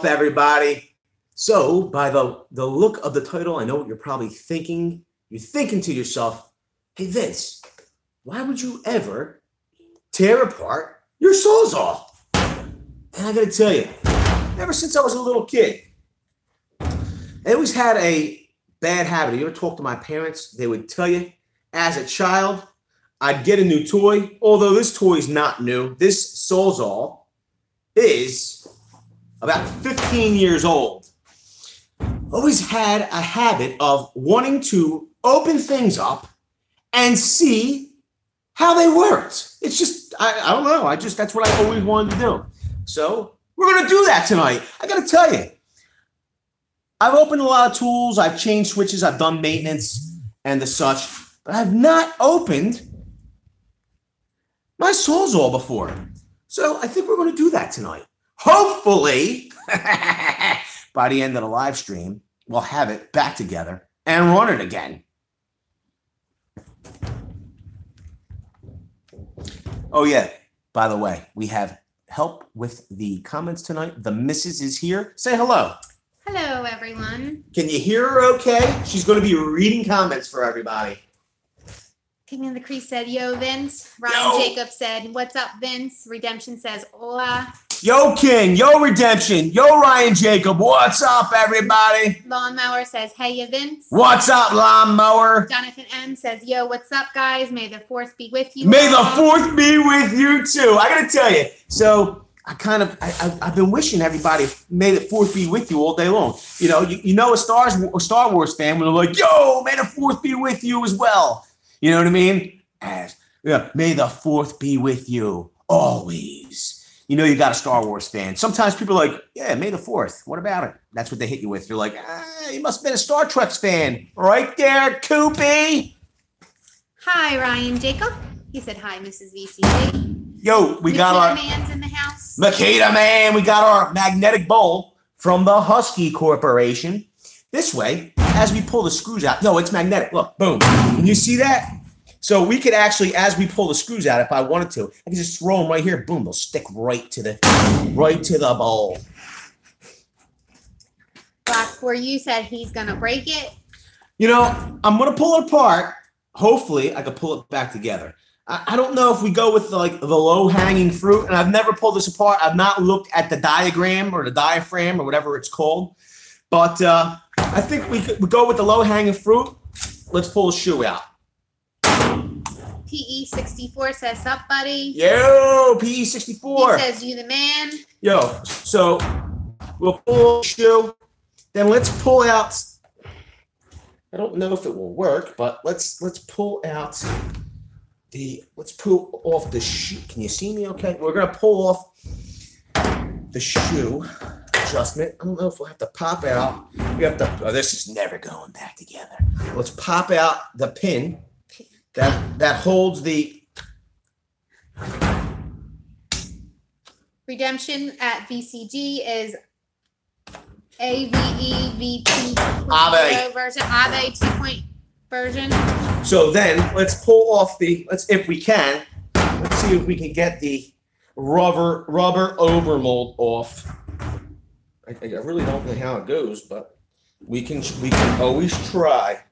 Everybody. So by the look of the title, I know what you're probably thinking. You're thinking to yourself, hey Vince, why would you ever tear apart your Sawzall? And I gotta tell you, ever since I was a little kid, I always had a bad habit. You ever talk to my parents, they would tell you, as a child, I'd get a new toy, although this toy is not new. This Sawzall is about 15 years old. Always had a habit of wanting to open things up and see how they worked. It's just, I don't know. That's what I always wanted to do. So we're going to do that tonight. I got to tell you, I've opened a lot of tools. I've changed switches. I've done maintenance and the such, but I've not opened my Sawzall before. So I think we're going to do that tonight. Hopefully, by the end of the live stream, we'll have it back together and run it again. Oh, yeah. By the way, we have help with the comments tonight. The missus is here. Say hello. Hello, everyone. Can you hear her okay? She's going to be reading comments for everybody. King of the Crease said, yo, Vince. Ryan Jacob said, what's up, Vince? Redemption says, hola. Yo, King. Yo, Redemption. Yo, Ryan Jacob. What's up, everybody? Lawnmower says, hey, ya, Vince. What's up, Lawnmower? Jonathan M says, yo, what's up, guys? May the 4th be with you. May the 4th be with you, too. I got to tell you. So I've been wishing everybody may the 4th be with you all day long. You know a Star Wars fan when they're like, yo, may the 4th be with you as well. You know what I mean? May the 4th be with you always. You know you got a Star Wars fan. Sometimes people are like, yeah, May the 4th. What about it? That's what they hit you with. You're like, you must have been a Star Trek fan. Right there, Koopy. Hi, Ryan Jacob. He said, hi, Mrs. VCD. Yo, we got our... Man's in the house. Makita Man. We got our magnetic bowl from the Husky Corporation. This way, as we pull the screws out, yo, it's magnetic. Look, boom. Can you see that? So we could actually, as we pull the screws out, if I wanted to, I can just throw them right here. Boom, they'll stick right to the bowl. Black for you said he's gonna break it. You know, I'm gonna pull it apart. Hopefully, I can pull it back together. I don't know if we go with the low-hanging fruit, and I've never pulled this apart. I've not looked at the diagram or the diaphragm or whatever it's called, but I think we go with the low-hanging fruit. Let's pull the shoe out. PE64 says, sup, buddy? Yo, PE64. He says, you the man. Yo, so we'll pull the shoe. Then let's pull out. I don't know if it will work, but let's pull out let's pull off the shoe. Can you see me okay? We're going to pull off the shoe adjustment. I don't know if we'll have to pop out. We have to, this is never going back together. Let's pop out the pin that holds the Redemption at VCG is AVE V2 version, AVE 2 version. So then let's pull off if we can, let's see if we can get the rubber overmold off. I really don't know how it goes, but we can always try.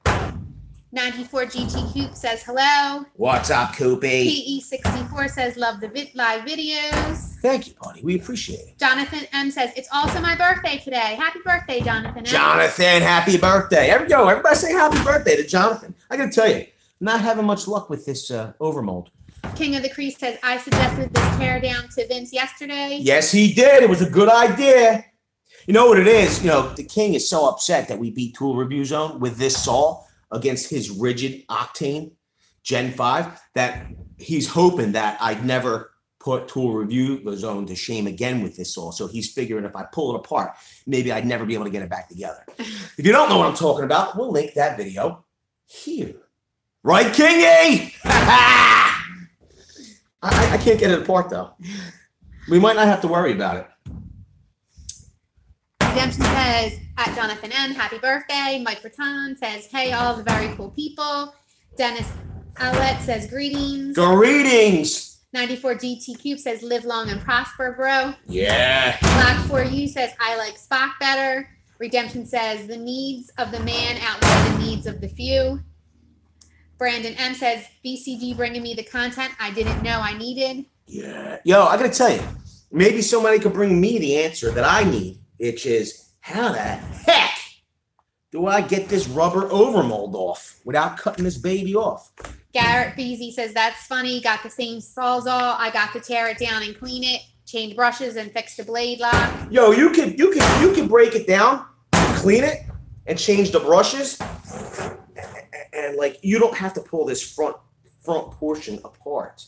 94 GT Coop says hello. What's up, Koopy? PE64 says love the live videos. Thank you, buddy. We appreciate it. Jonathan M says it's also my birthday today. Happy birthday, Jonathan M. Jonathan, happy birthday. Everybody say happy birthday to Jonathan. I got to tell you, I'm not having much luck with this overmold. King of the Crease says I suggested this tear down to Vince yesterday. Yes, he did. It was a good idea. You know what it is? You know, the King is so upset that we beat Tool Review Zone with this saw against his rigid Octane Gen 5 that he's hoping that I'd never put Tool Review Zone to shame again with this saw. So he's figuring if I pull it apart, maybe I'd never be able to get it back together. If you don't know what I'm talking about, we'll link that video here. Right, Kingy? I can't get it apart, though. We might not have to worry about it. Redemption says, at Jonathan N, happy birthday. Mike Breton says, hey, all the very cool people. Dennis Outlet says, greetings. Greetings. 94 GT Cube says, live long and prosper, bro. Yeah. Black 4U says, I like Spock better. Redemption says, the needs of the man outweigh the needs of the few. Brandon M says, BCG bringing me the content I didn't know I needed. Yeah. Yo, I got to tell you, maybe somebody could bring me the answer that I need, which is, how the heck do I get this rubber overmold off without cutting this baby off? Garrett Beasy says, that's funny. Got the same Sawzall. I got to tear it down and clean it, change brushes and fix the blade lock. Yo, you can break it down, clean it, and change the brushes. And like, you don't have to pull this front portion apart.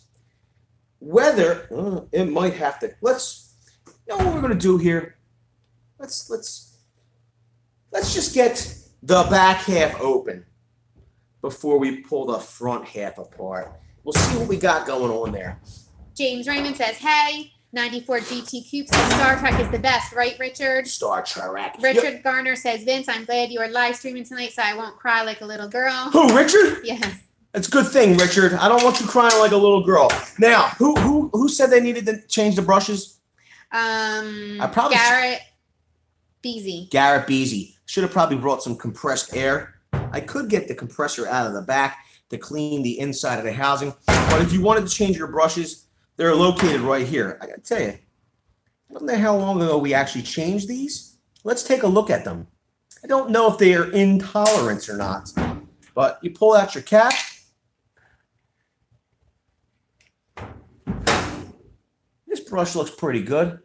Whether it might have to. Let's, you know what we're gonna do here? Let's just get the back half open before we pull the front half apart. We'll see what we got going on there. James Raymond says, hey. 94 GT Cube says, Star Trek is the best, right, Richard? Star Trek. Richard Garner says, Vince, I'm glad you are live streaming tonight so I won't cry like a little girl. Who, Richard? Yes. That's a good thing, Richard. I don't want you crying like a little girl. Now, who said they needed to change the brushes? Garrett Beasy. Garrett Beasy. Should have probably brought some compressed air. I could get the compressor out of the back to clean the inside of the housing. But if you wanted to change your brushes, they're located right here. I got to tell you, I don't know how long ago we actually changed these. Let's take a look at them. I don't know if they are in tolerance or not. But you pull out your cap. This brush looks pretty good.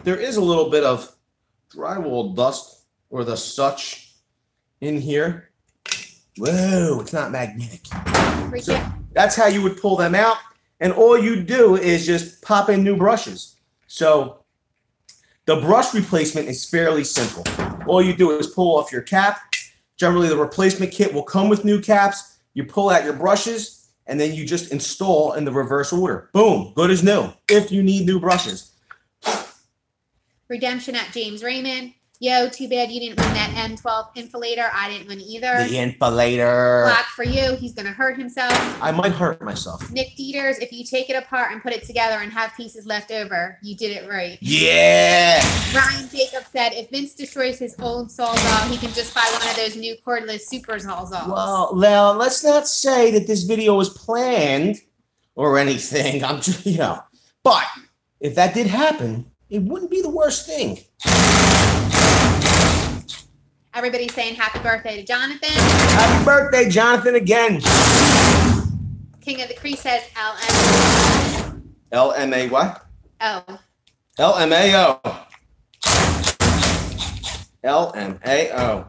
There is a little bit of drywall dust or the such in here. Whoa, it's not magnetic. So that's how you would pull them out. And all you do is just pop in new brushes. So the brush replacement is fairly simple. All you do is pull off your cap. Generally, the replacement kit will come with new caps. You pull out your brushes, and then you just install in the reverse order. Boom, good as new, if you need new brushes. Redemption at James Raymond. Yo, too bad you didn't win that M12 infilator. I didn't win either. The infilator. Black for you. He's going to hurt himself. I might hurt myself. Nick Dieters, if you take it apart and put it together and have pieces left over, you did it right. Yeah. Ryan Jacobs said, if Vince destroys his old Sawzall, he can just buy one of those new cordless super Sawzalls. Well, now, let's not say that this video was planned or anything. I'm just, But if that did happen, it wouldn't be the worst thing. Everybody's saying happy birthday to Jonathan. Happy birthday, Jonathan, again. King of the Cree says LMAO. LMA what? Oh. LMAO. LMAO.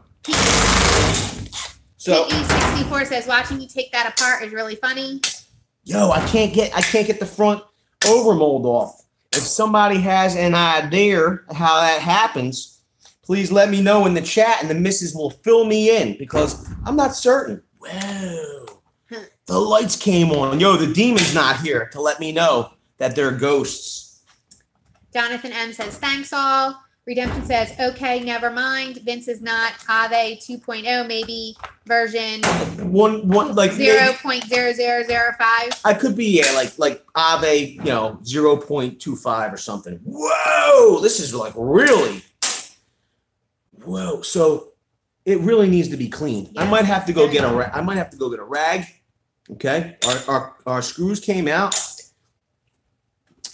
So PE64 says watching you take that apart is really funny. Yo, I can't get the front overmold off. If somebody has an idea how that happens, please let me know in the chat, and the missus will fill me in because I'm not certain. Whoa. The lights came on. Yo, the demon's not here to let me know that they're ghosts. Jonathan M says, thanks all. Redemption says, okay, never mind. Vince is not Ave 2.0, maybe version one like 0.0005. I could be like Ave, 0.25 or something. Whoa, this is like really. Whoa, so it really needs to be cleaned. Yeah. I might have to go get a rag. Okay, our screws came out.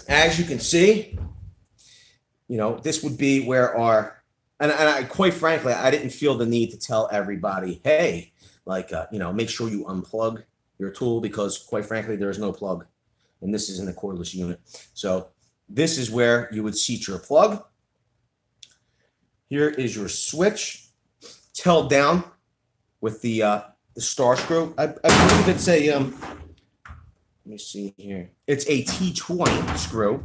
As you can see, this would be where and I, quite frankly, I didn't feel the need to tell everybody, hey, make sure you unplug your tool because, quite frankly, there is no plug, and this is in the cordless unit. So this is where you would seat your plug. Here is your switch. It's held down with the star screw. I believe it's a let me see here. It's a T20 screw.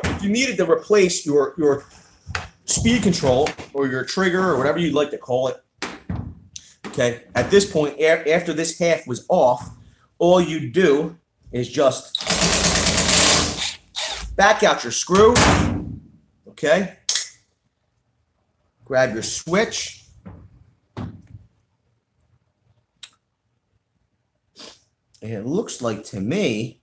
If you needed to replace your speed control or your trigger or whatever you'd like to call it, okay, at this point, after this half was off, all you do is just back out your screw, okay? Grab your switch. And it looks like to me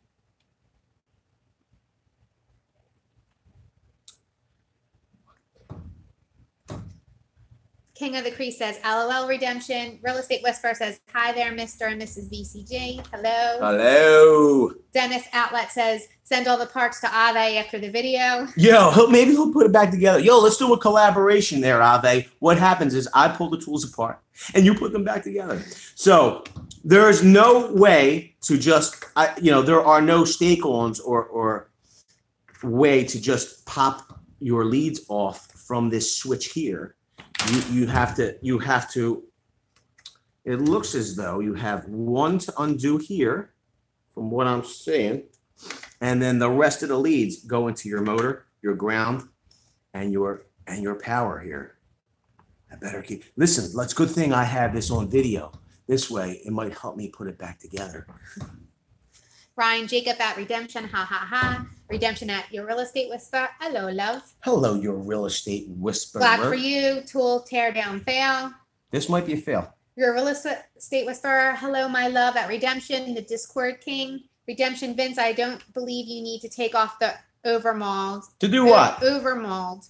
King of the Crease says, LOL Redemption. Real Estate Whisperer says, hi there, Mr. and Mrs. VCG. Hello. Hello. Dennis Outlet says, send all the parts to Ave after the video. Yo, maybe he'll put it back together. Yo, let's do a collaboration there, Ave. What happens is I pull the tools apart and you put them back together. So there is no way to just, there are no stake-ons or way to just pop your leads off from this switch here. You have to, it looks as though you have one to undo here from what I'm seeing. And then the rest of the leads go into your motor, your ground, and your power here. I better keep, listen, it's a good thing I have this on video. This way, it might help me put it back together. Ryan Jacob at Redemption, ha ha ha. Redemption at Your Real Estate Whisperer. Hello, love. Hello, Your Real Estate Whisperer. Black for you, tool, tear down, fail. This might be a fail. Your Real Estate Whisperer. Hello, my love at Redemption, the Discord King. Redemption Vince, I don't believe you need to take off the overmold. To do what? Overmold.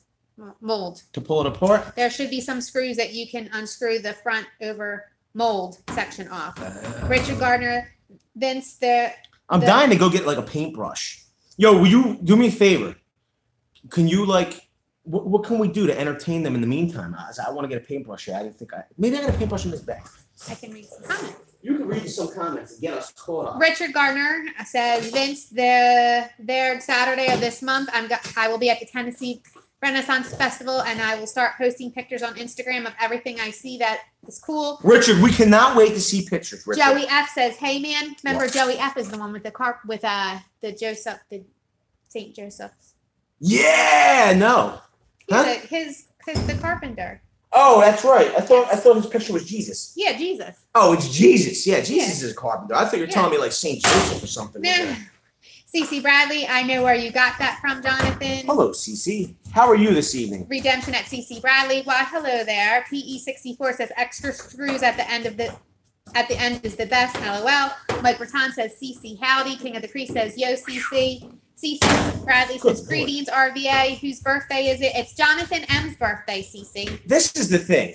Mold. To pull it apart? There should be some screws that you can unscrew the front over mold section off. Richard Gardner, Vince, I'm dying to go get like a paintbrush. Yo, will you do me a favor? Can you what can we do to entertain them in the meantime? I want to get a paintbrush here. Maybe I got a paintbrush in this bag. I can read some comments. You can read some comments and get us caught up. Richard Gardner says, Vince, the Saturday of this month, I will be at the Tennessee Renaissance Festival, and I will start posting pictures on Instagram of everything I see that is cool. Richard, we cannot wait to see pictures. Richard. Joey F says, hey man, remember Joey F is the one with the St. Joseph's. Yeah, no. Huh? The carpenter. Oh, that's right. I thought his picture was Jesus. Yeah, Jesus. Oh, it's Jesus. Yeah, Jesus is a carpenter. I thought you were telling me like St. Joseph or something. Nah. CC Bradley, I know where you got that from, Jonathan. Hello, CC. How are you this evening? Redemption at CC Bradley. Why, hello there. PE64 says extra screws at the end is the best. LOL. Mike Breton says CC howdy. King of the Crease says yo CC. CC Bradley says greetings RVA. Whose birthday is it? It's Jonathan M's birthday, CC. This is the thing.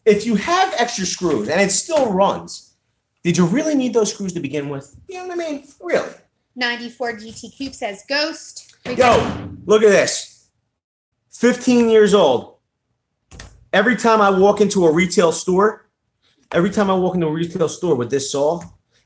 If you have extra screws and it still runs, did you really need those screws to begin with? You know what I mean? Really? 94 GT Coupe says ghost. Yo, look at this. 15 years old. Every time I walk into a retail store with this saw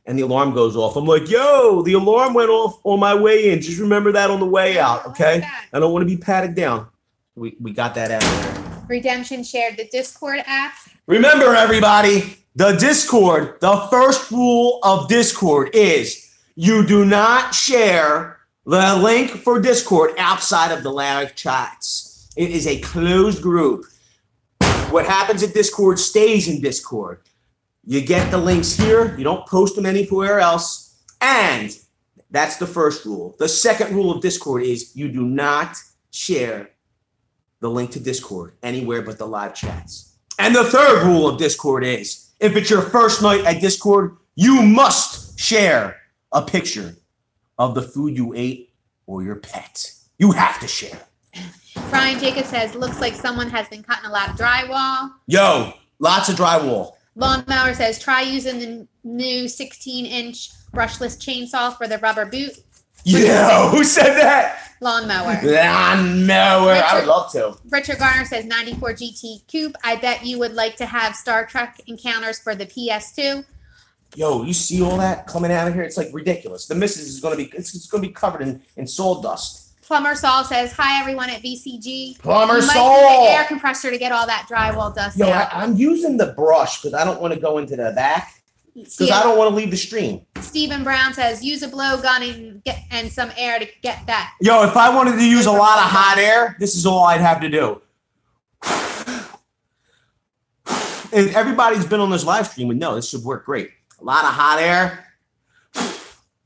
and the alarm goes off, I'm like, yo, the alarm went off on my way in. Just remember that on the way out, okay? I don't want to be patted down. We got that out there. Redemption shared the Discord app. Remember, everybody, the Discord, the first rule of Discord is you do not share the link for Discord outside of the live chats. It is a closed group. What happens at Discord stays in Discord. You get the links here. You don't post them anywhere else. And that's the first rule. The second rule of Discord is you do not share the link to Discord anywhere but the live chats. And the third rule of Discord is if it's your first night at Discord, you must share a picture of the food you ate or your pet. You have to share. Brian Jacob says, looks like someone has been cutting a lot of drywall. Yo, lots of drywall. Lawnmower says, try using the new 16-inch brushless chainsaw for the rubber boot. Yo, who said that? Lawnmower. Lawnmower. I would love to. Richard Garner says, 94 GT Coupe. I bet you would like to have Star Trek encounters for the PS2. Yo, you see all that coming out of here? It's like ridiculous. The missus is going to be, it's going to be covered in sawdust. Plumber Saul says, hi, everyone at VCG. Plumber Saul. Saul. The air compressor to get all that drywall dust out. I'm using the brush because I don't want to go into the back because I don't want to leave the stream. Stephen Brown says, use a blowgun and some air to get that. Yo, if I wanted to use a lot of hot air, this is all I'd have to do. And everybody's been on this live stream would know this should work great. A lot of hot air.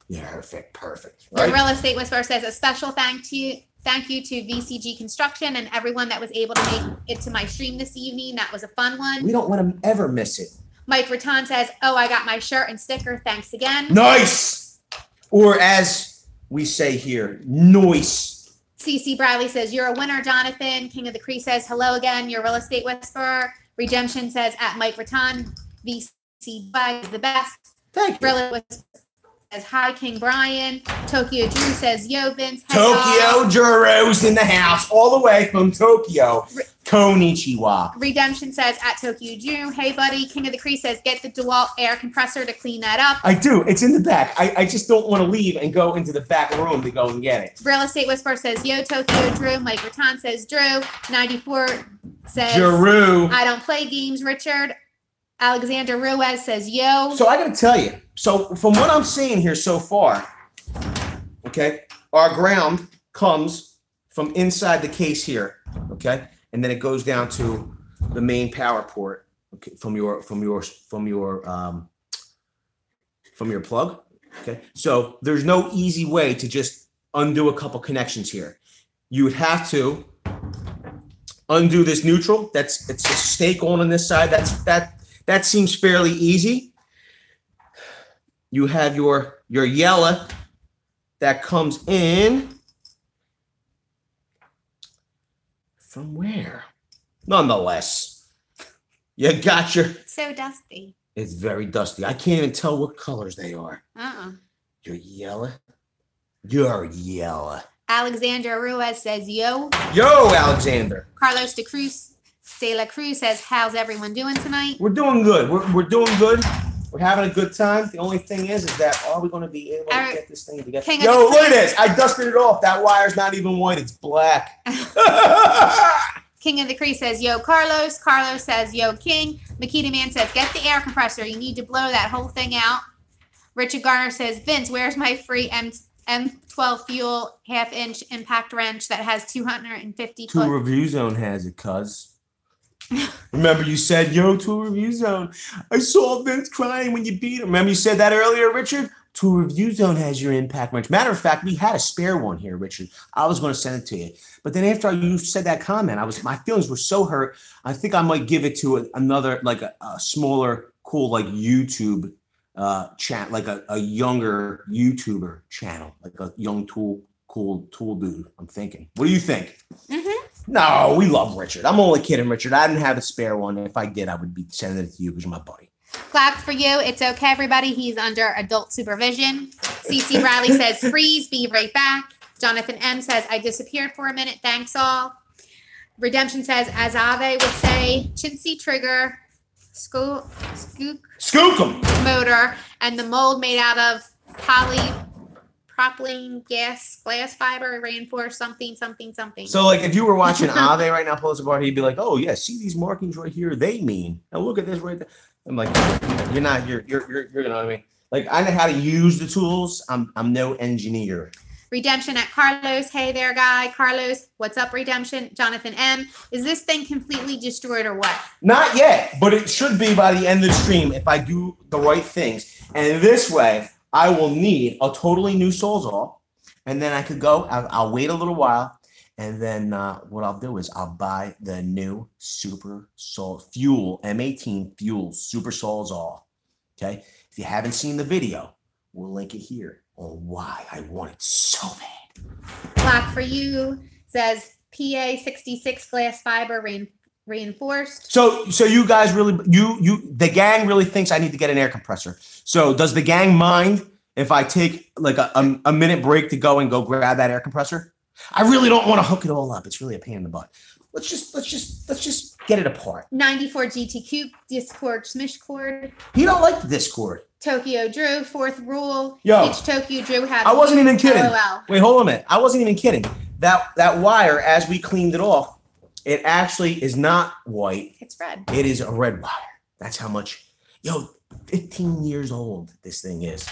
Yeah, perfect. Right? The Real Estate Whisperer says a special thank you to VCG Construction and everyone that was able to make it to my stream this evening. That was a fun one. We don't want to ever miss it. Mike Raton says, oh, I got my shirt and sticker. Thanks again. Nice. Or as we say here, nice. CC Bradley says, you're a winner, Jonathan. King of the Crease says, hello again, your Real Estate Whisperer. Redemption says at Mike Raton, VC Bag is the best. Thank you. Brilliant says hi, King Brian. Tokyo Drew says yo, Vince. Tokyo Drew's in the house, all the way from Tokyo. Konnichiwa. Redemption says at Tokyo Drew, hey buddy. King of the Crease says get the DeWalt air compressor to clean that up. I do. It's in the back. I just don't want to leave and go into the back room to go and get it. Real Estate Whisperer says yo, Tokyo Drew. Mike Raton says Drew. 94 says Drew. I don't play games, Richard. Alexander Ruiz says yo. So I got to tell you. So from what I'm seeing here so far, okay, our ground comes from inside the case here, okay, and then it goes down to the main power port, okay, from your plug, okay. So there's no easy way to just undo a couple connections here. You would have to undo this neutral. It's a stake on this side. That seems fairly easy. You have your yellow that comes in from where? Nonetheless, you got your. It's so dusty. It's very dusty. I can't even tell what colors they are. You're yellow. You're yellow. Alexander Ruiz says yo. Yo, Alexander. Carlos De La Cruz says, how's everyone doing tonight? We're doing good. We're doing good. We're having a good time. The only thing is that are we going to be able to get this thing together? Yo, look at this. I dusted it off. That wire's not even white. It's black. King of the Crease says, yo, Carlos. Carlos says, yo, King. Makita Man says, get the air compressor. You need to blow that whole thing out. Richard Garner says, Vince, where's my free M12 fuel half-inch impact wrench that has 250 Tool Review Zone has it, cuz. Remember you said, yo, Tool Review Zone. I saw Vince crying when you beat him. Remember you said that earlier, Richard? Tool Review Zone has your impact wrench. Matter of fact, we had a spare one here, Richard. I was going to send it to you. But then after you said that comment, my feelings were so hurt. I think I might give it to another, like a smaller, cool, like YouTube chat, like a younger YouTuber channel, like a young cool tool dude. I'm thinking. What do you think? No, we love Richard. I'm only kidding, Richard. I didn't have a spare one. If I did, I would be sending it to you because you're my buddy. Clap for you. It's okay, everybody. He's under adult supervision. CC Riley says, freeze, be right back. Jonathan M says, I disappeared for a minute. Thanks all. Redemption says, as Ave would say, chintzy trigger, Skookum motor, and the mold made out of propylene glass fiber, reinforced something. So, like, if you were watching Ave right now, pull us apart, he'd be like, "Oh yeah, see these markings right here? They mean. Now look at this right there." I'm like, "You're not. You're. You know what I mean? Like, I know how to use the tools. I'm no engineer." Redemption at Carlos. Hey there, guy. Carlos, what's up, Redemption? Jonathan M. Is this thing completely destroyed or what? Not yet, but it should be by the end of the stream if I do the right things. And this way, I will need a totally new Sawzall, and then I could go. I'll wait a little while, and then what I'll do is I'll buy the new Super Fuel M18 Fuel Super Sawzall. Okay, if you haven't seen the video, we'll link it here on why I want it so bad. Black for you says PA 66 glass fiber reinforced. So you guys really, the gang really thinks I need to get an air compressor. So does the gang mind if I take like a minute break to go grab that air compressor? I really don't want to hook it all up. It's really a pain in the butt. Let's just get it apart. 94 GTQ Discord Smishcord. He don't like the Discord. Tokyo Drew, fourth rule. Yo, Teach Tokyo Drew how to I wasn't even kidding. LOL. Wait, hold on a minute. I wasn't even kidding. That wire, as we cleaned it off, it actually is not white. It's red. It is a red wire. That's how much. Yo, 15 years old this thing is.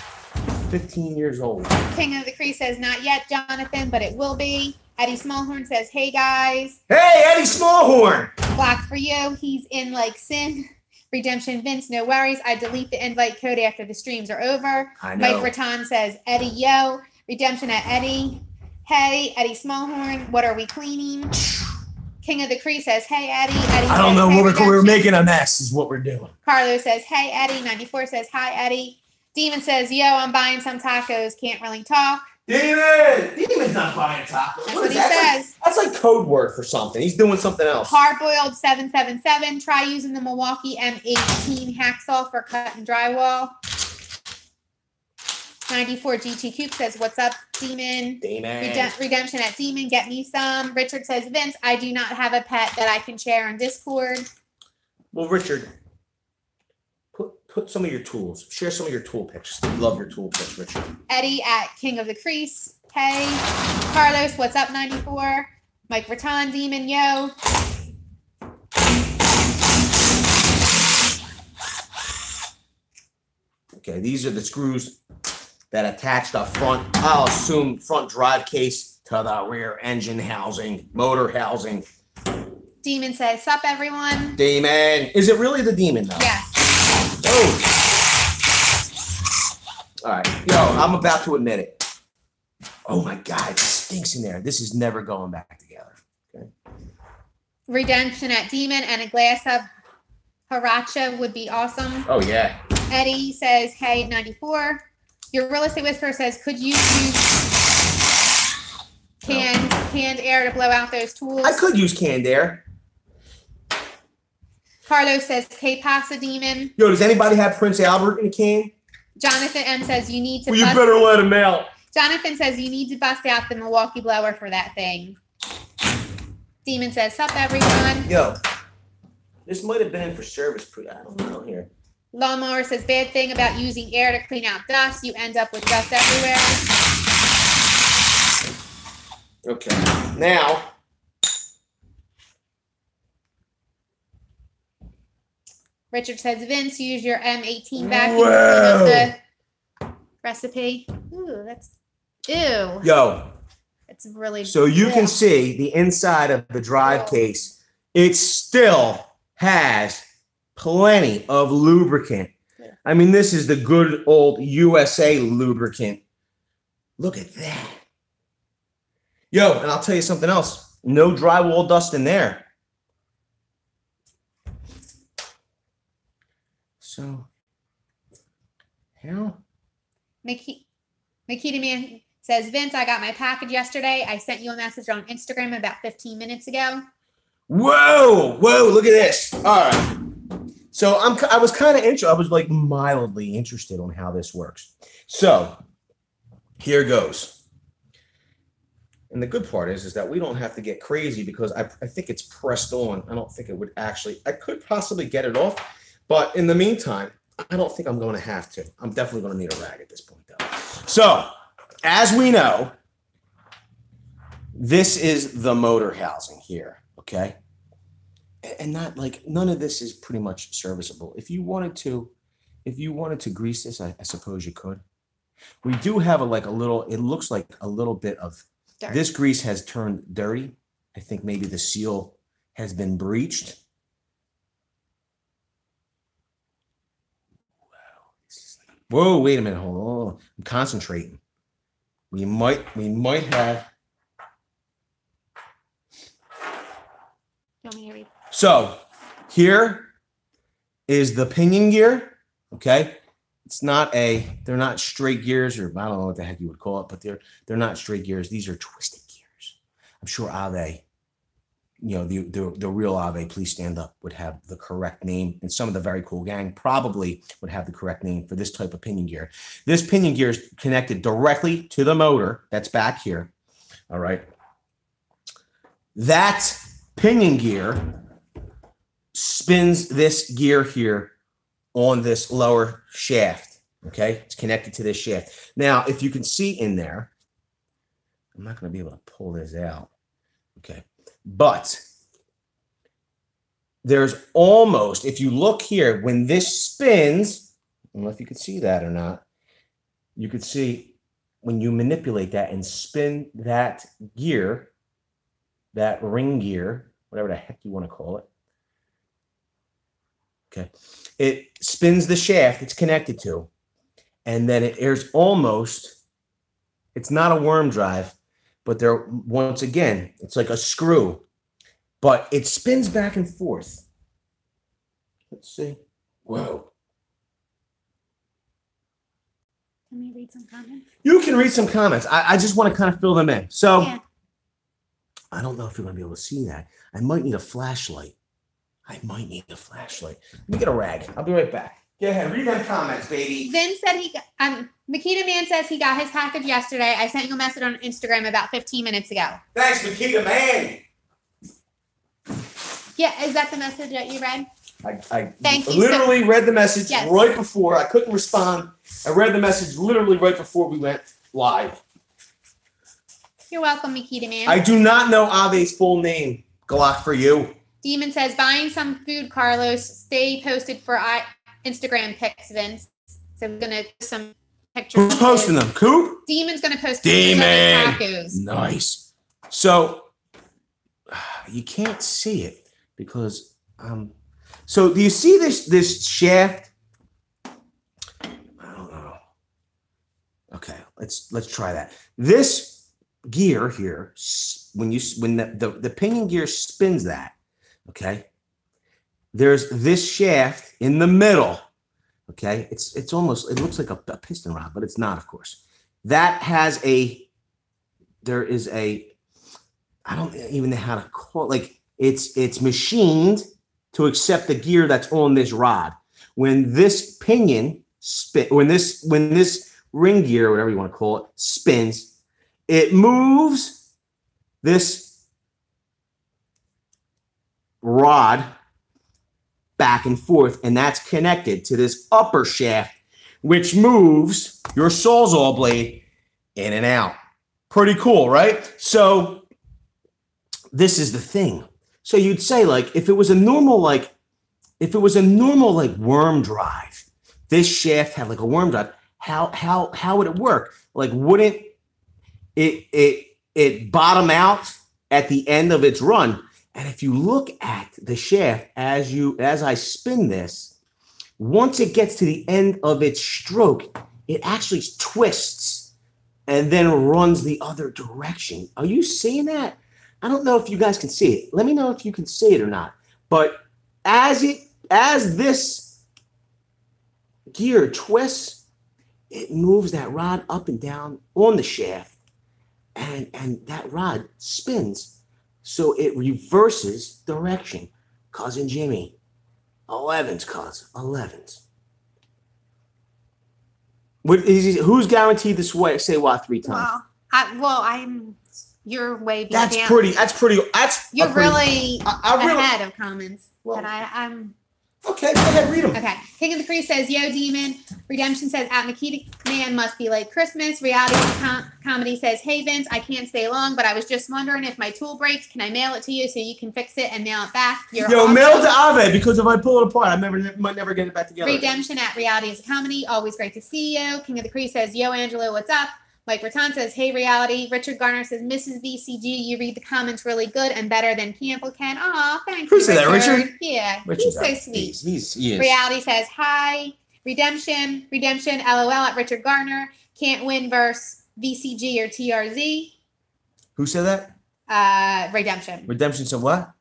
15 years old. King of the Crease says, not yet, Jonathan, but it will be. Eddie Smallhorn says, hey, guys. Hey, Eddie Smallhorn. Black for you. He's in like sin. Redemption Vince, no worries. I delete the invite code after the streams are over. I know. Mike Raton says, Eddie, yo. Redemption at Eddie. Hey, Eddie Smallhorn, what are we cleaning? King of the Crease says, hey, Eddie. Eddie I don't says, know. hey, We're making a mess is what we're doing. Carlos says, hey, Eddie. 94 says, hi, Eddie. Demon says, yo, I'm buying some tacos. Can't really talk. Demon's not buying tacos. That's what he says. That's like code word for something. He's doing something else. Hardboiled 777. Try using the Milwaukee M18 hacksaw for cutting drywall. 94 GT Coop says, "What's up, Demon?" Redemption at Demon. Get me some. Richard says, "Vince, I do not have a pet that I can share on Discord." Well, Richard, put some of your tools. Share some of your tool picks. We love your tool picks, Richard. Eddie at King of the Crease. Hey. Carlos, what's up, 94? Mike Raton, Demon, yo. Okay, these are the screws that attach the front, I'll assume, front drive case to the rear engine housing, motor housing. Demon says, "Sup, everyone." Demon. Is it really the Demon, though? Yes. Oh. All right. Yo, I'm about to admit it. Oh, my God. It stinks in there. This is never going back together. Okay. Redemption at Demon and a glass of Haracha would be awesome. Oh, yeah. Eddie says, "Hey, 94. Your real estate whisperer says, could you use canned air to blow out those tools?" I could use canned air. Carlos says, "K Pasa Demon." Yo, does anybody have Prince Albert in a can? Jonathan M says, "You need to Well, you better let him out." Jonathan says, "You need to bust out the Milwaukee blower for that thing." Demon says, "Sup, everyone." Yo, this might have been for service. I don't know here. Lawnmower says, "Bad thing about using air to clean out dust. You end up with dust everywhere." Okay. Now. Richard says, "Vince, use your M18 vacuum to clean up the recipe." Ooh, that's... Ew. Yo. It's really... So you can see the inside of the drive case. It still has plenty of lubricant. I mean, this is the good old USA lubricant. Look at that. Yo, and I'll tell you something else. No drywall dust in there. So, how? Makita Man says, "Vince, I got my package yesterday. I sent you a message on Instagram about 15 minutes ago." Whoa, look at this. All right. So I was kind of interested. I was like mildly interested on how this works. So here goes. And the good part is that we don't have to get crazy because I think it's pressed on. I don't think it would actually, I could possibly get it off. But in the meantime, I don't think I'm going to have to. I'm definitely going to need a rag at this point, though. So, as we know, this is the motor housing here, okay? And not like none of this is pretty much serviceable. If you wanted to grease this, I suppose you could. We do have a little, it looks like a little bit of dirt. This grease has turned dirty. I think maybe the seal has been breached. Whoa, wait a minute, hold on. I'm concentrating. We might have. You want me to read? So here is the pinion gear. Okay. They're not straight gears, or I don't know what the heck you would call it, but they're not straight gears. These are twisted gears. I'm sure Ave, the real Ave, please stand up, would have the correct name. And some of the very cool gang probably would have the correct name for this type of pinion gear. This pinion gear is connected directly to the motor that's back here. All right. That pinion gear spins this gear here on this lower shaft. Okay. It's connected to this shaft. Now, if you can see in there, I'm not going to be able to pull this out. Okay. But there's almost, if you look here, when this spins, I don't know if you can see that or not, you could see when you manipulate that and spin that gear, that ring gear, whatever the heck you want to call it. Okay. It spins the shaft it's connected to, and then there's almost, it's not a worm drive, but there, once again, it's like a screw, but it spins back and forth. Let's see. Whoa. Let me read some comments? You can read some comments. I just want to kind of fill them in. So Yeah. I don't know if you're going to be able to see that. I might need a flashlight. Let me get a rag. I'll be right back. Go ahead. Read them comments, baby. Vin said Makita Man says he got his package yesterday. I sent you a message on Instagram about 15 minutes ago. Thanks, Makita Man. Yeah, is that the message that you read? I Thank you. literally read the message Yes. right before. I couldn't respond. I read the message literally right before we went live. You're welcome, Makita Man. I do not know Ave's full name. Glock for you. Demon says, buying some food, Carlos. Stay posted for Instagram pics, Vince. So we're going to post some pictures. Who's posting them? Coop? Demon's going to post pictures of his tacos. Nice. So you can't see it because so do you see this shaft? I don't know. Okay, let's try that. This gear here, when the pinion gear spins that, okay, there's this shaft in the middle. Okay, it looks like a piston rod, but it's not, of course. That has there is a, I don't even know how to call it. Like it's machined to accept the gear that's on this rod. When this pinion when this ring gear, whatever you want to call it, spins, it moves this rod back and forth, and that's connected to this upper shaft, which moves your Sawzall blade in and out. Pretty cool, right? So this is the thing. So you'd say, like, if it was a normal worm drive, this shaft had like a worm drive, how would it work? Like, wouldn't it bottom out at the end of its run? And if you look at the shaft as I spin this, once it gets to the end of its stroke, it actually twists and then runs the other direction. Are you seeing that? I don't know if you guys can see it. Let me know if you can see it or not. But as this gear twists, it moves that rod up and down on the shaft, and that rod spins. So it reverses direction. Cousin Jimmy, 11s, cousin, 11s. Who's guaranteed this way? Say what 3 times? I'm you're way beyond. That's pretty. You're really ahead of comments. Well, but I'm. Okay, go ahead, read them. Okay. King of the Priest says, yo, Demon. Redemption says, at Makita Man must be like Christmas. Reality Comedy says, hey, Vince, I can't stay long, but I was just wondering if my tool breaks, can I mail it to you so you can fix it and mail it back? You're awesome. Mail it to Ave, because if I pull it apart, I might never get it back together. Redemption at Reality is a Comedy. Always great to see you. King of the Priest says, yo, Angelo, what's up? Mike Raton says, hey, Reality. Richard Garner says, Mrs. VCG, you read the comments really good and better than Campbell can. Aw, thank you, Who said that, Richard? Yeah, Richard's he's so sweet. He is. Reality says, hi. Redemption, LOL at Richard Garner. Can't win versus VCG or TRZ. Who said that? Redemption. Redemption said what?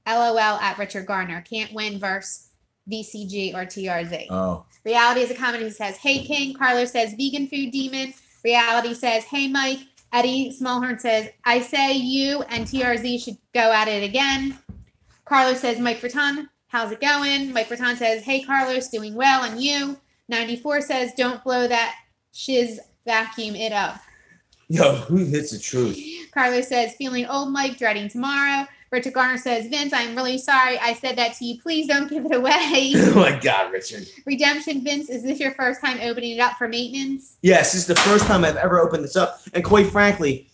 LOL at Richard Garner. Can't win versus VCG or TRZ. Oh. Reality is a Comedy says, hey, King. Carlos says, vegan food demon. Reality says, hey, Mike. Eddie Smallhorn says, I say you and TRZ should go at it again. Carlos says, Mike Raton, how's it going? Mike Raton says, hey, Carlos, doing well, and you? 94 says, don't blow that shiz, vacuum it up. Yo, who hits the truth? Carlos says, feeling old, Mike, dreading tomorrow. Richard Garner says, Vince, I'm really sorry I said that to you. Please don't give it away. Oh, my God, Richard. Redemption, Vince, is this your first time opening it up for maintenance? Yes, this is the first time I've ever opened this up. And quite frankly,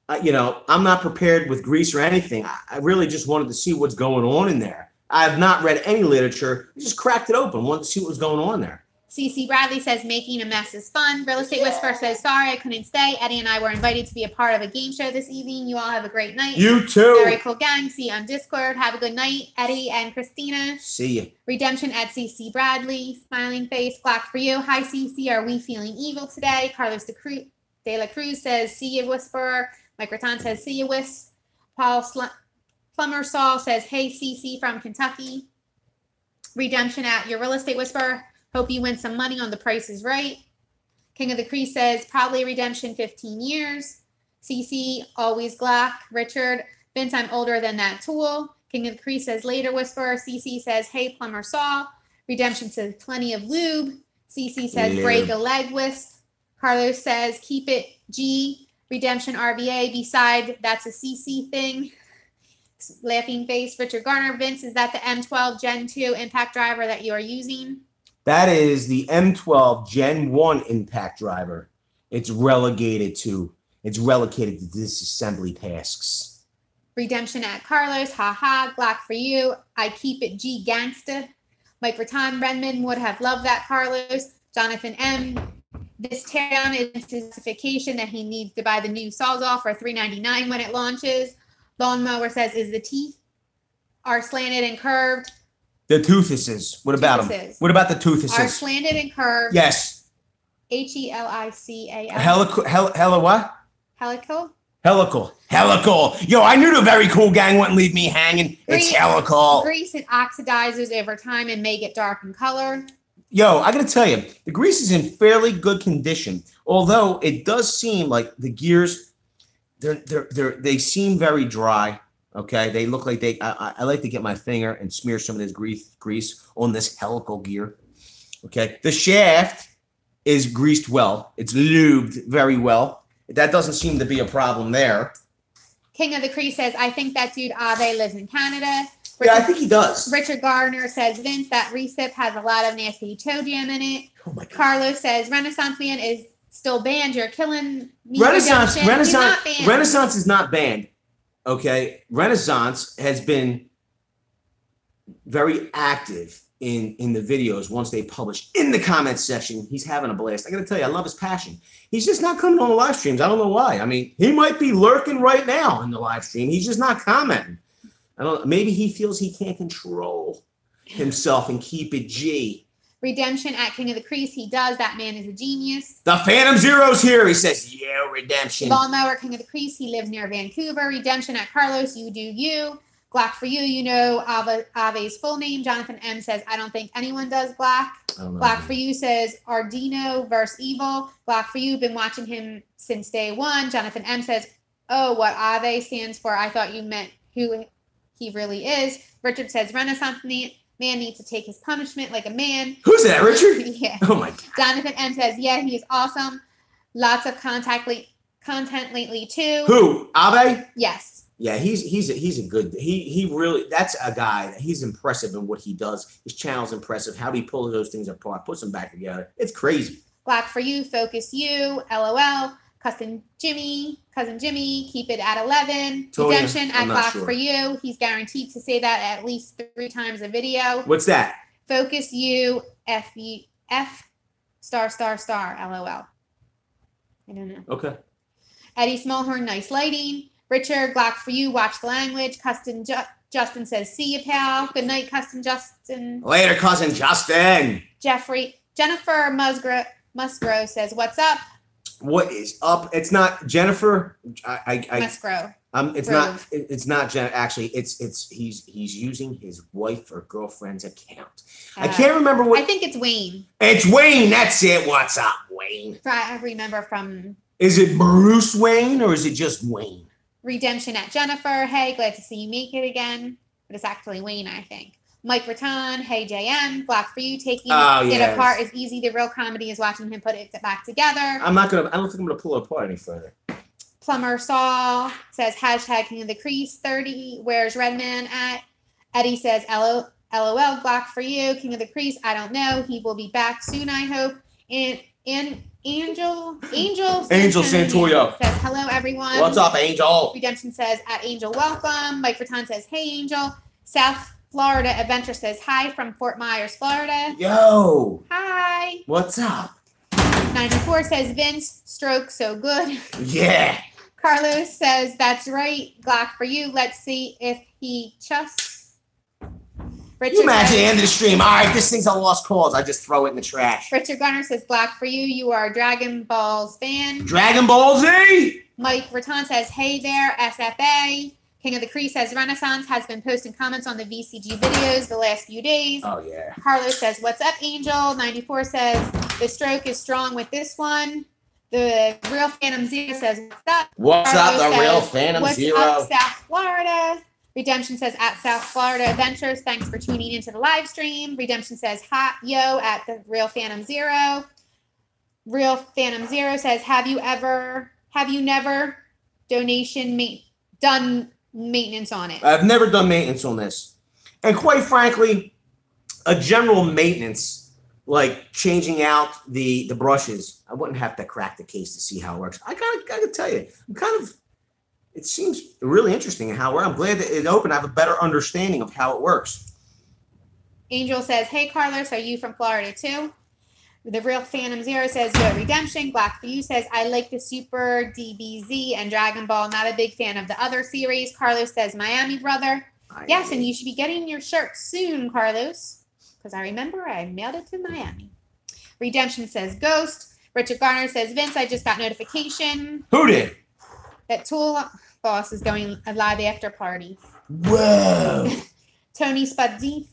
I'm not prepared with grease or anything. I really just wanted to see what's going on in there. I have not read any literature. I just cracked it open. Wanted to see what was going on there. CC Bradley says, making a mess is fun. Real Estate Whisperer says, sorry, I couldn't stay. Eddie and I were invited to be a part of a game show this evening. You all have a great night. You too. Very cool gang. See you on Discord. Have a good night, Eddie and Christina. See you. Redemption at CC Bradley. Smiling face. Black for you. Hi, CC. Are we feeling evil today? Carlos De La Cruz says, see you, Whisperer. Mike Raton says, see you, Whis. Paul Plummer Saul says, hey, CC from Kentucky. Redemption at your Real Estate Whisperer. Hope you win some money on The Price is Right. King of the Crease says, probably redemption 15 years. CC, always Glock. Richard, Vince, I'm older than that tool. King of the Crease says, later whisper. CC says, hey, plumber Saw. Redemption says, plenty of lube. CC says, break a leg wisp. Carlos says, keep it G. Redemption RVA. Beside, that's a CC thing. Laughing face. Richard Garner, Vince, is that the M12 Gen 2 impact driver that you are using? That is the M12 Gen 1 impact driver. It's relegated to disassembly tasks. Redemption at Carlos, haha, Glock for you. I keep it G gangsta. Mike Raton, Redmond would have loved that, Carlos. Jonathan M. This teardown is his justification that he needs to buy the new Sawzall for $3.99 when it launches. Lawnmower says, is the teeth are slanted and curved? The toothuses. What about them? What about the toothuses? Are slanted and curved. Yes. HELICAL. Hella what? Helical? Helical. Yo, I knew the very cool gang wouldn't leave me hanging. It's helical. Grease, it oxidizes over time and may get dark in color. Yo, I gotta tell you, the grease is in fairly good condition. Although it does seem like the gears, they seem very dry. Okay, they look like I like to get my finger and smear some of this grease on this helical gear. Okay, the shaft is greased well. It's lubed very well. That doesn't seem to be a problem there. King of the Crease says, I think that dude Ave lives in Canada. Yeah, I think he does. Richard Gardner says, Vince, that recip has a lot of nasty toe jam in it. Oh my God. Carlos says, Renaissance Man is still banned. You're killing me. Renaissance is not banned. Okay, Renaissance has been very active in the videos once they publish in the comments section. He's having a blast. I got to tell you, I love his passion. He's just not coming on the live streams. I don't know why. I mean, he might be lurking right now in the live stream. He's just not commenting. I don't. Maybe he feels he can't control himself and keep it G. Redemption at King of the Crease. He does. That man is a genius. The Phantom Zero's here. He says, yeah, Redemption. Lawnmower, King of the Crease. He lives near Vancouver. Redemption at Carlos. You do you. Glock for you. You know Ave's full name. Jonathan M says, I don't think anyone does Glock. Glock for you says, Ardino versus Evil. Glock for you. Been watching him since day one. Jonathan M says, oh, what Ave stands for. I thought you meant who he really is. Richard says, Renaissance man needs to take his punishment like a man. Who's that, Richard? Yeah. Oh my God. Jonathan M says, yeah, he's awesome. Lots of content lately too. Who? Abe? Yes. Yeah, he's a good. He really, that's a guy that he's impressive in what he does. His channel's impressive. How he pulls those things apart, puts them back together. It's crazy. Glock for you, focus you, LOL. Cousin Jimmy, keep it at 11. Told Redemption you, at Glock for you. He's guaranteed to say that at least 3 times a video. What's that? Focus you, F star, LOL. I don't know. Okay. Eddie Smallhorn, nice lighting. Richard, Glock for you, watch the language. Custom Justin says, see you, pal. Good night, Custom Justin. Later, Cousin Justin. Jennifer Musgrove says, what's up? What is up? It's not Jennifer. Musgrove. It's not Jen. Actually, he's using his wife or girlfriend's account. I can't remember what. I think it's Wayne. It's Wayne. That's it. What's up, Wayne? I remember from. Is it Bruce Wayne or is it just Wayne? Redemption at Jennifer. Hey, glad to see you make it again. But it's actually Wayne, I think. Mike Raton. Hey, JM. Glock for you. Taking it apart is easy. The real comedy is watching him put it back together. I don't think I'm gonna pull it apart any further. Plumber Saw says hashtag King of the Crease 30. Where's Redman at? Eddie says LOL. Glock for you. King of the Crease. I don't know. He will be back soon, I hope. And Angel Santoyo says hello, everyone. What's up, Angel? Redemption says at Angel welcome. Mike Raton says hey, Angel. South Florida Adventure says hi from Fort Myers, Florida. Yo. Hi. What's up? 94 says Vince, stroke so good. Yeah. Carlos says that's right. Glock for you. Let's see if he chusts. Richard, you imagine the end of the stream. All right, this thing's a lost cause. I just throw it in the trash. Richard Gunner says Glock for you. You are a Dragon Balls fan. Dragon Ball Z. Mike Raton says hey there, SFA. King of the Crease says Renaissance has been posting comments on the VCG videos the last few days. Oh, yeah. Carlos says, what's up, Angel? 94 says, The stroke is strong with this one. The Real Phantom Zero says, what's up? What's up, Carlos the Real says, Phantom what's Zero? up, South Florida? Redemption says, at South Florida Adventures, thanks for tuning into the live stream. Redemption says, hot yo at the Real Phantom Zero. Real Phantom Zero says, have you never done maintenance on it? I've never done maintenance on this. And quite frankly, a general maintenance, like changing out the brushes, I wouldn't have to crack the case to see how it works. I gotta tell you, it seems really interesting in how it works. I'm glad that it opened. I have a better understanding of how it works. Angel says, hey, Carlos, are you from Florida too? The Real Phantom Zero says, yo, Redemption. Black for You says, I like the Super DBZ and Dragon Ball. Not a big fan of the other series. Carlos says, Miami brother. Yes, and you should be getting your shirt soon, Carlos. Because I remember I mailed it to Miami. Redemption says, Ghost. Richard Garner says, Vince, I just got notification. Who did? That Tool Boss is going a live after party. Whoa. Tony Spadifino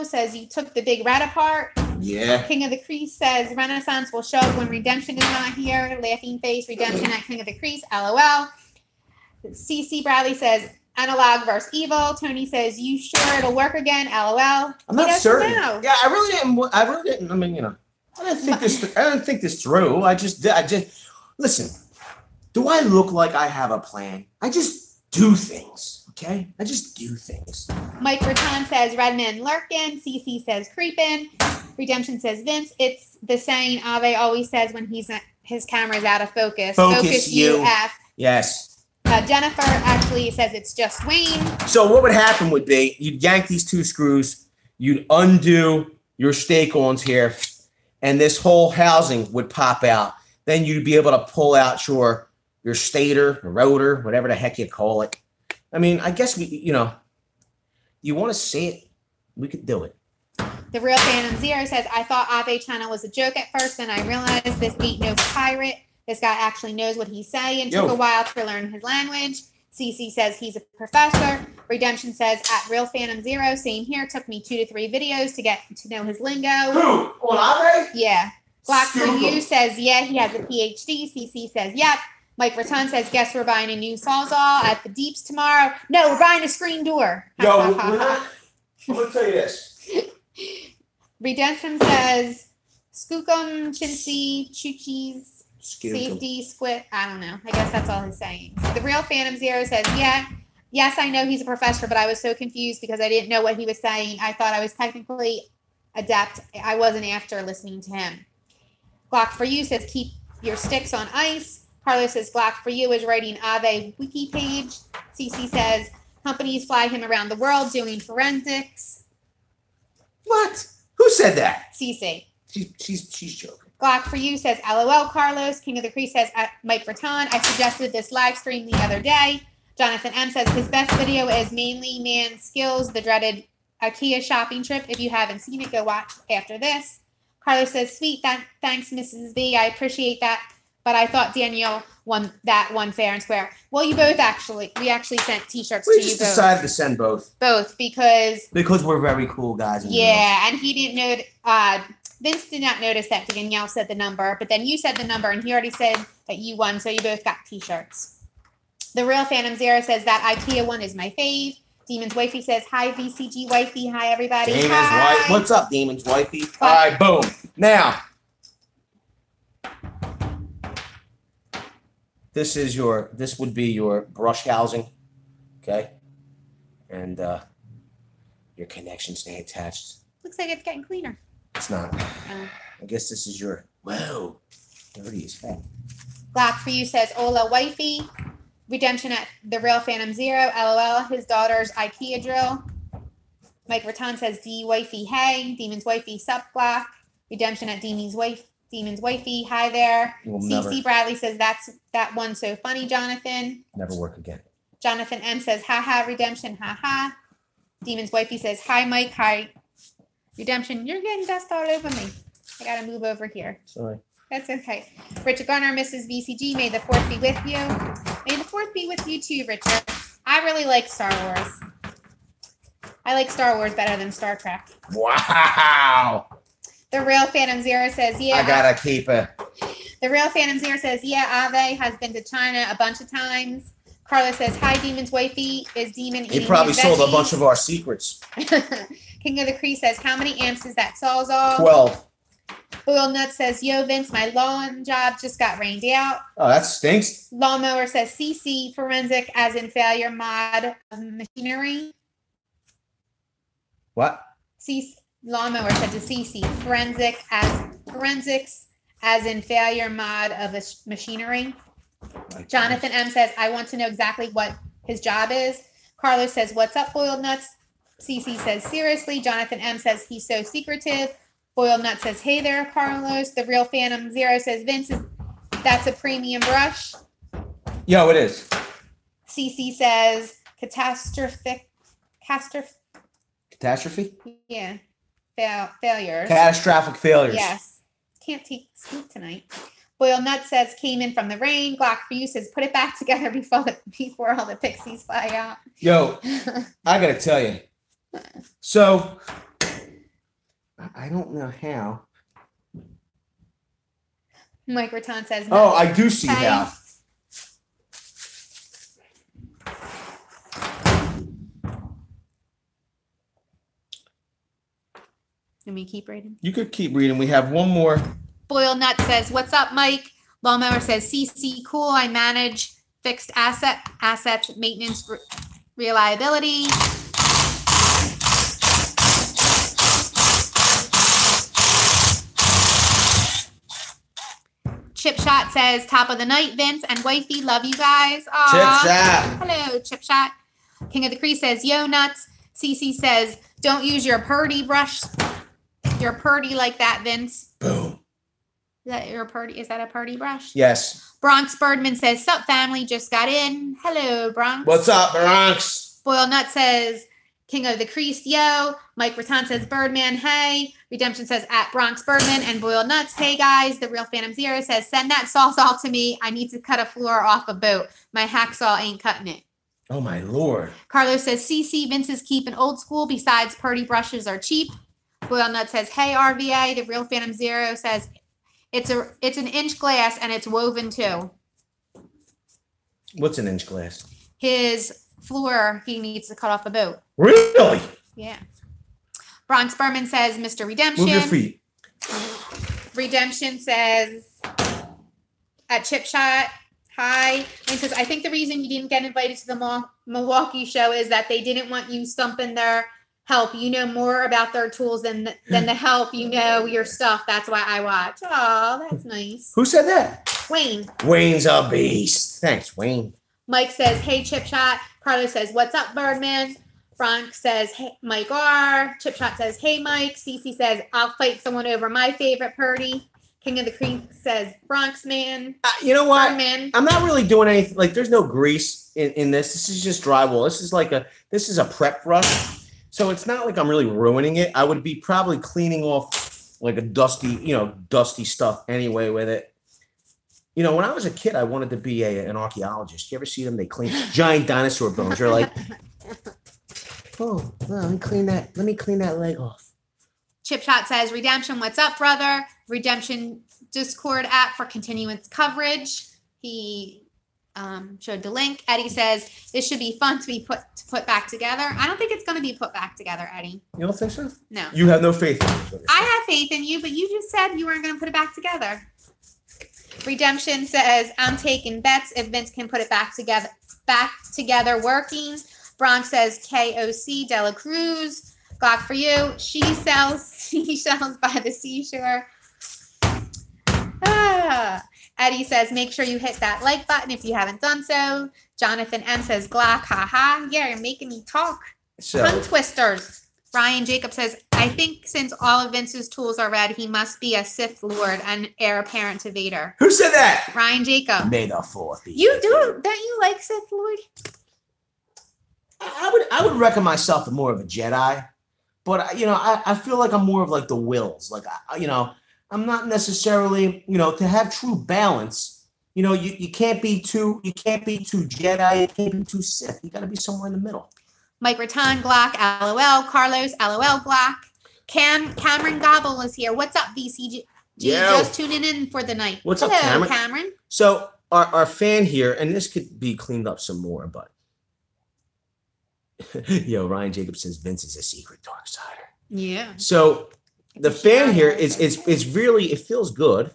says, you took the big rat apart. Yeah. King of the Crease says, Renaissance will show up when Redemption is not here. Laughing face, Redemption at King of the Crease, LOL. CC Bradley says, Analog versus Evil. Tony says, you sure it'll work again? LOL. I'm not certain. Yeah, I really didn't. I mean, you know, I didn't think this through. I just listen. Do I look like I have a plan? I just do things. Okay, I just do things. Mike Raton says, Redman lurking. CC says, creeping. Redemption says, Vince, it's the saying Ave always says when his camera's out of focus. Focus you. UF. Yes. Jennifer actually says it's just Wayne. So what would happen would be you'd yank these two screws, you'd undo your stake-ons here, and this whole housing would pop out. Then you'd be able to pull out your stator, or rotor, whatever the heck you call it. I mean, I guess you want to see it, we could do it. The Real Phantom Zero says, I thought Ave Channel was a joke at first, then I realized this ain't no pirate. This guy actually knows what he's saying. Took a while to learn his language. CC says he's a professor. Redemption says, at Real Phantom Zero, same here. Took me 2 to 3 videos to get to know his lingo. Who? On Ave? Yeah. Black for You says, yeah, he has a PhD. CC says, yep. Mike Raton says, guess we're buying a new Sawzall at the Deeps tomorrow. No, we're buying a screen door. Yo, we're not. I'm going to tell you this. Redemption says, Skookum, Chintzy, Choochies. Safety, squid. I don't know. I guess that's all he's saying. The Real Phantom Zero says, yes, I know he's a professor, but I was so confused because I didn't know what he was saying. I thought I was technically adept. I wasn't after listening to him. Glock for You says, keep your sticks on ice. Carlos says, Glock for You is writing Ave wiki page. CC says, companies fly him around the world doing forensics. What? Who said that? CC. She's joking. Glock for You says, LOL, Carlos. King of the Crease says, Mike Raton. I suggested this live stream the other day. Jonathan M says, his best video is mainly man skills, the dreaded IKEA shopping trip. If you haven't seen it, go watch after this. Carlos says, sweet, thanks, Mrs. V. I appreciate that. But I thought Danielle won that one fair and square. Well, you both we actually sent T-shirts to you both. We just decided to send both. Both, because we're very cool guys. Yeah, and he didn't know, Vince did not notice that Danielle said the number, but then you said the number, and he already said that you won, so you both got T-shirts. The Real Phantom Zero says that IKEA one is my fave. Demon's Wifey says, hi, VCG Wifey. Hi, everybody. Hi. What's up, Demon's Wifey? All right, boom. Now, this would be your brush housing, okay? And your connections stay attached. Looks like it's getting cleaner. It's not. I guess this is your, whoa, dirty as heck. Glock for You says, Ola Wifey. Redemption at The Real Phantom Zero. LOL, his daughter's IKEA drill. Mike Raton says, D Wifey, hey. Demon's Wifey, sup, Glock. Redemption at Demon's Wifey, hi there. CC Bradley says, that one's so funny, Jonathan. Never work again. Jonathan M says, haha, Redemption, haha. Demon's Wifey says, hi, Mike, hi. Redemption, you're getting dust all over me. I gotta move over here. Sorry. That's okay. Richard Garner, Mrs. VCG, may the 4th be with you. May the 4th be with you too, Richard. I really like Star Wars. I like Star Wars better than Star Trek. Wow. The Real Phantom Zero says, yeah. I gotta keep it. The Real Phantom Zero says, yeah, Ave has been to China a bunch of times. Carlos says, hi, Demon's wifey. Is Demon eating He probably his sold a veggies? bunch of our secrets. King of the Cree says, how many amps is that Sawzall? 12. Oil Nut says, yo, Vince, my lawn job just got rained out. Oh, that stinks. Lawnmower says, CC, forensic, as in failure mod of machinery. What? Lawnmower said to CC, forensics, as in failure mod of a machinery. Jonathan M says, I want to know exactly what his job is. Carlos says, what's up, Boiled Nuts? CC says, seriously. Jonathan M says, he's so secretive. Boiled Nut says, hey there, Carlos. The Real Phantom Zero says, Vince, that's a premium brush. Yo, it is. CC says, catastrophe? Yeah. Failures. Catastrophic failures. Yes. Can't speak tonight. Boiled Nut says, came in from the rain. Glock for you says, put it back together before all the pixies fly out. Yo, I gotta tell you. So, I don't know how. Mike Raton says, no. Oh, I do see how. Let me keep reading. You could keep reading. We have one more. Boiled Nut says, what's up, Mike? Lawnmower says, CC, cool. I manage fixed assets, maintenance, reliability. Chip Shot says, top of the night, Vince and wifey. Love you guys. Aww. Chip Shot. Hello, Chip Shot. King of the Cree says, yo, nuts. CC says, don't use your purdy brush. You're purdy like that, Vince. Boom. Is that your purdy? Is that a purdy brush? Yes. Bronx Birdman says, sup, family, just got in. Hello, Bronx. What's up, Bronx? Boiled Nut says, King of the Crease, yo. Mike Raton says, Birdman, hey. Redemption says, at Bronx Birdman. And Boiled Nuts, hey, guys. The Real Phantom Zero says, send that Sawzall to me. I need to cut a floor off a boat. My hacksaw ain't cutting it. Oh, my Lord. Carlos says, CC, Vince is keeping old school. Besides, purdy brushes are cheap. Boiled Nut says, hey, RVA. The Real Phantom Zero says, it's an inch glass and it's woven too. What's an inch glass? His floor, he needs to cut off a boat. Really? Yeah. Bronx Berman says, Mr. Redemption. Move your feet. Redemption says, at Chip Shot, hi. And says, I think the reason you didn't get invited to the Milwaukee show is that they didn't want you stumping their help. You know more about their tools than the help. You know your stuff. That's why I watch. Oh, that's nice. Who said that? Wayne. Wayne's a beast. Thanks, Wayne. Mike says, hey, Chip Shot. Carlos says, what's up, Birdman? Frank says, hey, Mike R. Chip Shot says, hey, Mike. Cece says, I'll fight someone over my favorite purdy. King of the Creek says, Bronx man. You know what? Birdman. I'm not really doing anything. Like, there's no grease in this. This is just drywall. This is a prep brush. So it's not like I'm really ruining it. I would be probably cleaning off like a dusty stuff anyway with it. You know, when I was a kid, I wanted to be an archaeologist. You ever see them? They clean giant dinosaur bones. You're like, oh, well, let me clean that leg off. Chip Shot says, Redemption, what's up, brother? Redemption Discord app for continuous coverage. He showed the link. Eddie says, this should be fun to be put back together. I don't think it's going to be put back together, Eddie. You don't think so? No. You have no faith in me. I have faith in you, but you just said you weren't going to put it back together. Redemption says, I'm taking bets if Vince can put it back together working. Bronx says, KOC Dela Cruz. Glock for you. She sells seashells by the seashore. Eddie says, make sure you hit that like button if you haven't done so. Jonathan M says, Glock, haha. Yeah, you're making me talk. Tongue twisters. Ryan Jacob says, I think since all of Vince's tools are red, he must be a Sith Lord and heir apparent to Vader. Who said that? Ryan Jacob. May the 4th be. You do? Don't you like Sith Lord? I would reckon myself as more of a Jedi, but I feel like I'm more of like the Wills. Like I'm not necessarily to have true balance. You can't be too Jedi. You can't be too Sith. You got to be somewhere in the middle. Mike Raton, Glock, LOL. Carlos, LOL, Glock. Cameron Gobble is here. What's up, VCG? Just tuning in for the night. What's up, Cameron? So our fan here, and this could be cleaned up some more, but yo, Ryan Jacobs says Vince is a secret dark sider. Yeah. So the fan here is really, it feels good.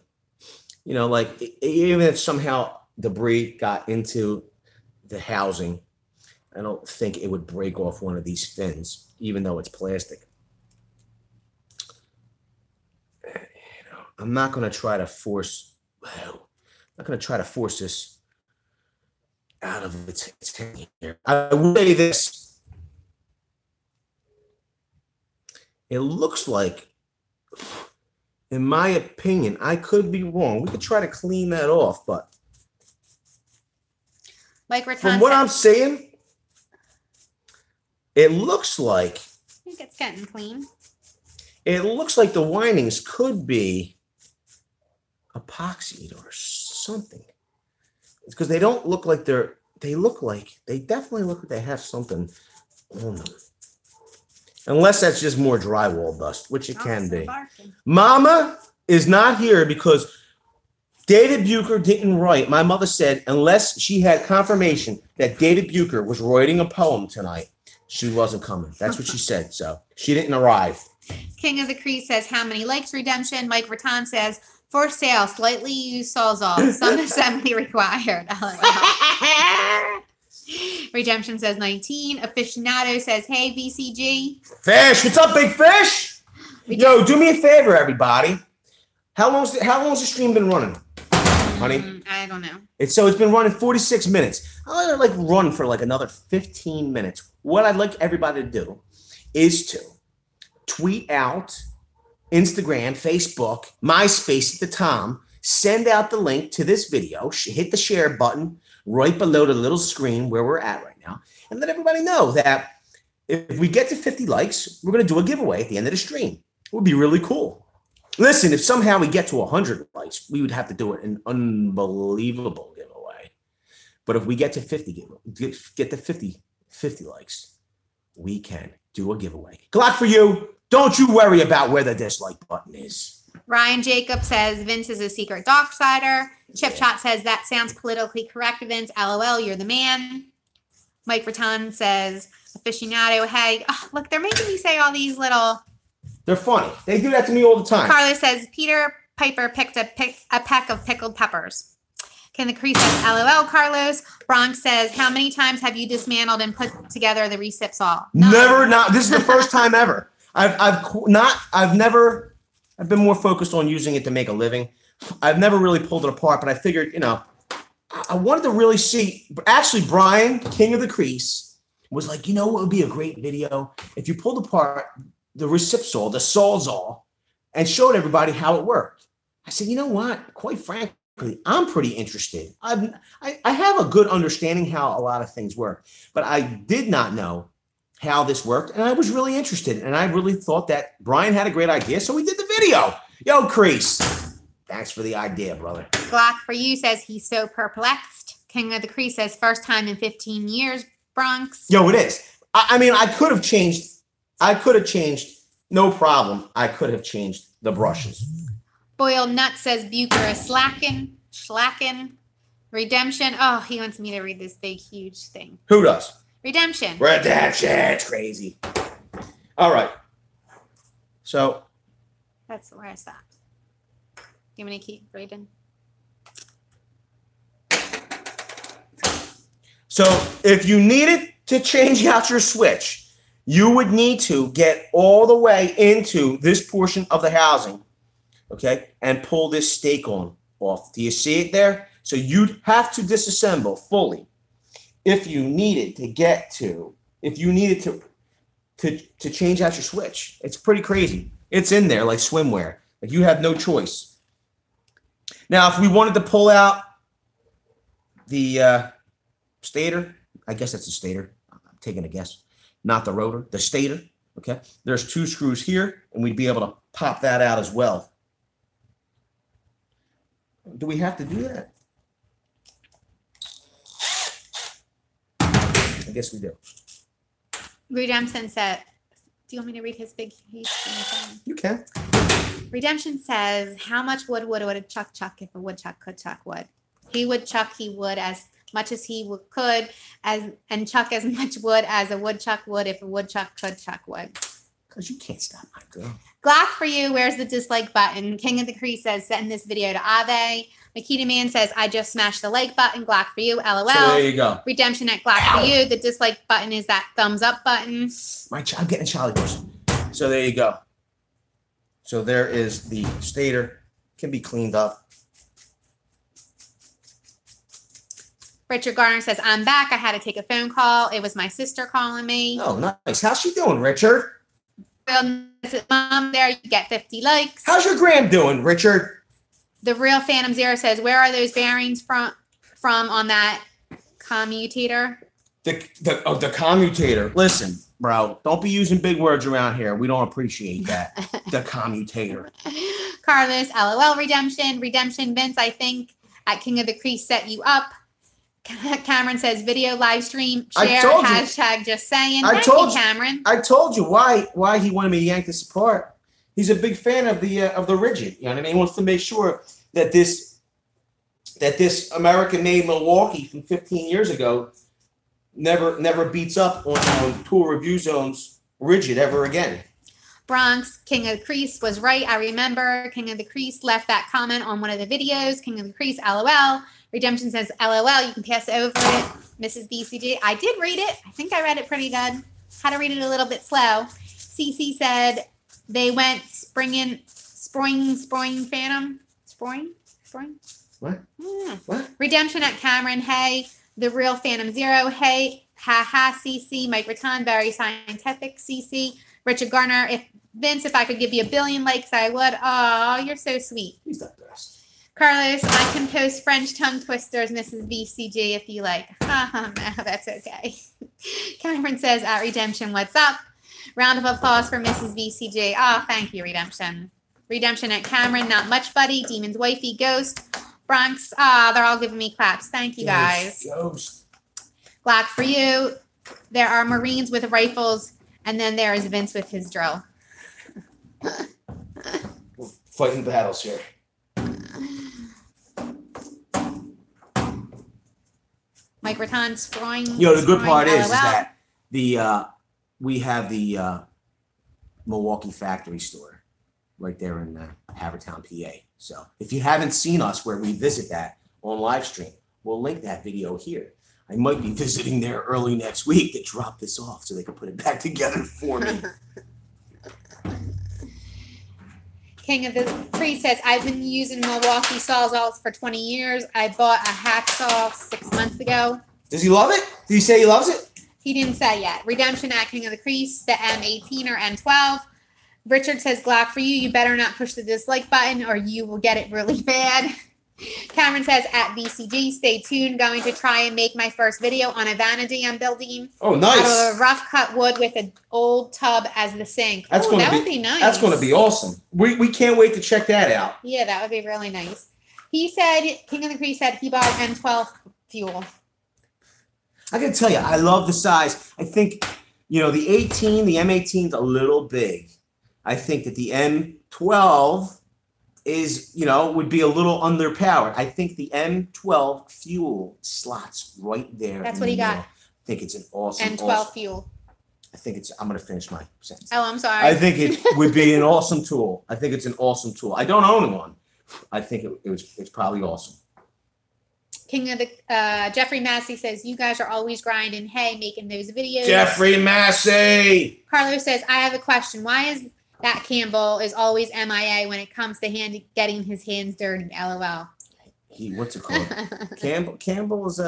You know, like even if somehow debris got into the housing, I don't think it would break off one of these fins, even though it's plastic. You know, I'm not going to try to force. I'm not going to try to force this out of its head here. I will say this. It looks like, in my opinion, I could be wrong. We could try to clean that off, but like from what I'm saying, it looks like I think it's getting clean. It looks like the windings could be epoxied or something. It's because they don't look like they definitely look like they have something on them. Unless that's just more drywall dust, which it can be. Mama is not here because David Bucher didn't write. My mother said unless she had confirmation that David Bucher was writing a poem tonight, she wasn't coming. That's what she said. So she didn't arrive. King of the Crease says, how many likes? Redemption. Mike Rattan says, for sale, slightly used Sawzall. Some assembly required. Redemption says 19. Aficionado says, hey, VCG. Fish, what's up, big fish? Yo, do me a favor, everybody. How long's the stream been running, honey? I don't know. It's been running 46 minutes. I'll let it run for another 15 minutes. What I'd like everybody to do is to tweet out, Instagram, Facebook, MySpace at the time, send out the link to this video, hit the share button right below the little screen where we're at right now, and let everybody know that if we get to 50 likes, we're going to do a giveaway at the end of the stream. It would be really cool. Listen, if somehow we get to 100 likes, we would have to do it an unbelievable giveaway. But if we get to 50 likes, we can do a giveaway. Glock for you. Don't you worry about where the dislike button is. Ryan Jacobs says Vince is a secret dark sider. Chip Shot says that sounds politically correct, Vince. LOL, you're the man. Mike Rattan says aficionado. Hey, look, they're making me say all these little. They're funny. They do that to me all the time. Carlos says Peter Piper picked a peck of pickled peppers. Ken the Crease says LOL, Carlos. Bronx says, how many times have you dismantled and put together the recip saw? Never. Not. This is the first time ever. I've been more focused on using it to make a living. I've never really pulled it apart, but I figured, I wanted to really see. Actually, Brian, King of the Crease, was like, what would be a great video if you pulled apart the Reassembly, the Sawzall, and showed everybody how it worked. I said, you know what? Quite frankly, I'm pretty interested. I have a good understanding how a lot of things work, but I did not know how this worked, and I was really interested, and I really thought that Brian had a great idea, so we did the video. Yo, Crease, thanks for the idea, brother. Glock for you says he's so perplexed. King of the Crease says first time in 15 years, Bronx. Yo, it is. I mean, I could have changed, no problem. I could have changed the brushes. Boiled Nut says Bucher is slacking. Redemption. Oh, he wants me to read this big, huge thing. Who does? Redemption. It's crazy. All right. So. That's where I stopped. You want me to keep reading? So if you needed to change out your switch, you would need to get all the way into this portion of the housing, okay, and pull this stake off. Do you see it there? So you'd have to disassemble fully. If you needed to change out your switch. It's pretty crazy. It's in there like swimwear. Like you have no choice. Now, if we wanted to pull out the stator, I guess that's the stator. I'm taking a guess. Not the rotor, the stator. Okay. There's 2 screws here, and we'd be able to pop that out as well. Do we have to do that? I guess we do. Redemption said Do you want me to read his big piece? You can. Redemption says, how much wood would a woodchuck chuck if a woodchuck could chuck wood? He would chuck he would as much as he could and chuck as much wood as a woodchuck would if a woodchuck could chuck wood. Because you can't stop my girl. Glock for you. Where's the dislike button? King of the Crease says, send this video to Ave. Makita Man says, I just smashed the like button. Glock for you. LOL. So there you go. Redemption at Glock for you. The dislike button is that thumbs up button. I'm getting Charlie push. So there you go. So there is the stator. Can be cleaned up. Richard Garner says, I'm back. I had to take a phone call. It was my sister calling me. Oh, nice. How's she doing, Richard? Mom, there you get 50 likes. How's your gram doing, Richard? The Real Phantom Zero says, where are those bearings from on that commutator? The commutator. Listen, bro, don't be using big words around here. We don't appreciate that. The commutator. Carlos, LOL, Redemption. Redemption, Vince, I think at King of the Crease set you up. Cameron says, video live stream, share, hashtag just saying. Thank you, Cameron. I told you why he wanted me to yank this apart. He's a big fan of the rigid. You know what I mean? He wants to make sure that this American-made Milwaukee from 15 years ago never beats up on Tool Review Zone's rigid ever again. Bronx, King of the Crease was right. I remember King of the Crease left that comment on one of the videos. King of the Crease, LOL. Redemption says, LOL, you can pass over it. Mrs. BCG, I did read it. I think I read it pretty good. Had to read it a little bit slow. CC said they went spring phantom. Spring? What? What? Redemption at Cameron. Hey, the Real Phantom Zero. Hey, haha, CC. Mike Raton, very scientific. CC. Richard Garner, if I could give you 1 billion likes, I would. Oh, you're so sweet. He's the best. Carlos, I can post French tongue twisters, Mrs. BCG, if you like. No, that's okay. Cameron says, at Redemption, what's up? Round of applause for Mrs. BCG. Oh, thank you, Redemption. Redemption at Cameron, not much, buddy. Demon's Wifey, Ghost. Bronx, they're all giving me claps. Thank you, guys. Ghost. Glock for you. There are Marines with rifles, and then there is Vince with his drill. We're fighting battles here. Mike Raton scoring. The good part is that we have the Milwaukee factory store right there in Havertown, PA. So if you haven't seen us where we visit that on live stream, we'll link that video here. I might be visiting there early next week to drop this off so they can put it back together for me. King of the Tree says, I've been using Milwaukee Sawzalls for 20 years. I bought a hacksaw 6 months ago. Does he love it? Did he say he loves it? He didn't say yet. Redemption at King of the Crease, the M18 or M12. Richard says, Glock for you. You better not push the dislike button or you will get it really bad. Cameron says, at BCG, stay tuned. Going to try and make my first video on a vanity I'm building. Oh, nice. Out of a rough cut wood with an old tub as the sink. That would be nice. That's going to be awesome. We can't wait to check that out. Yeah, that would be really nice. He said, King of the Crease said he bought M12 fuel. I got to tell you, I love the size. I think, the M18 is a little big. I think that the M12 is, would be a little underpowered. I think the M12 fuel slots right there. That's what he got. I think it's an awesome M12 fuel. I'm going to finish my sentence. Oh, I'm sorry. I think it would be an awesome tool. I think it's an awesome tool. I don't own one. I think it's probably awesome. King of the Jeffrey Massey says, you guys are always grinding. Hey, making those videos. Jeffrey Massey. Carlos says, I have a question. Why is that Campbell is always MIA when it comes to getting his hands dirty? LOL. What's it called? Campbell is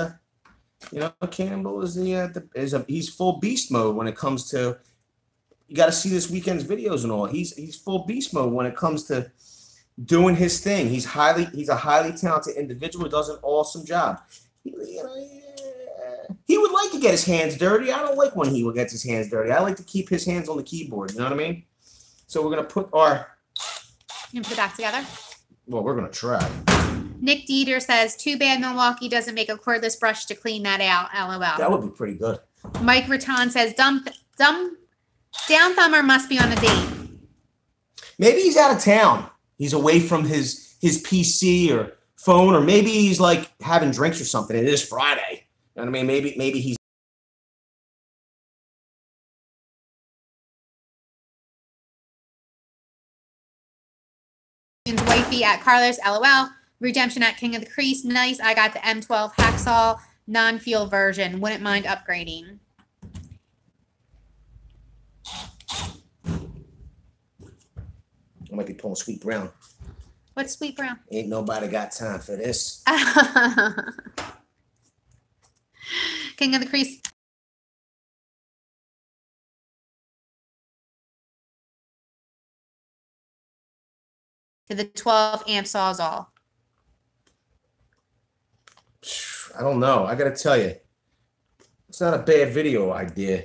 he's full beast mode when it comes to. You got to see this weekend's videos and all. He's full beast mode when it comes to doing his thing. He's a highly talented individual who does an awesome job. He would like to get his hands dirty. I don't like when he gets his hands dirty. I like to keep his hands on the keyboard. You know what I mean? So we're going to put our... You put it back together? Well, we're going to try. Nick Dieter says, too bad Milwaukee doesn't make a cordless brush to clean that out. LOL. That would be pretty good. Mike Raton says, dumb Down Thumber must be on a date. Maybe he's out of town. He's away from his PC or phone, or maybe he's like having drinks or something. It is Friday. You know what I mean? Maybe he's. Wifey at Carlos, LOL. Redemption at King of the Crease. Nice. I got the M12 Hacksaw non-fuel version. Wouldn't mind upgrading. I might be pulling Sweet Brown. What's Sweet Brown? Ain't nobody got time for this. King of the Crease. To the 12 amp Sawzall. I don't know. I got to tell you, it's not a bad video idea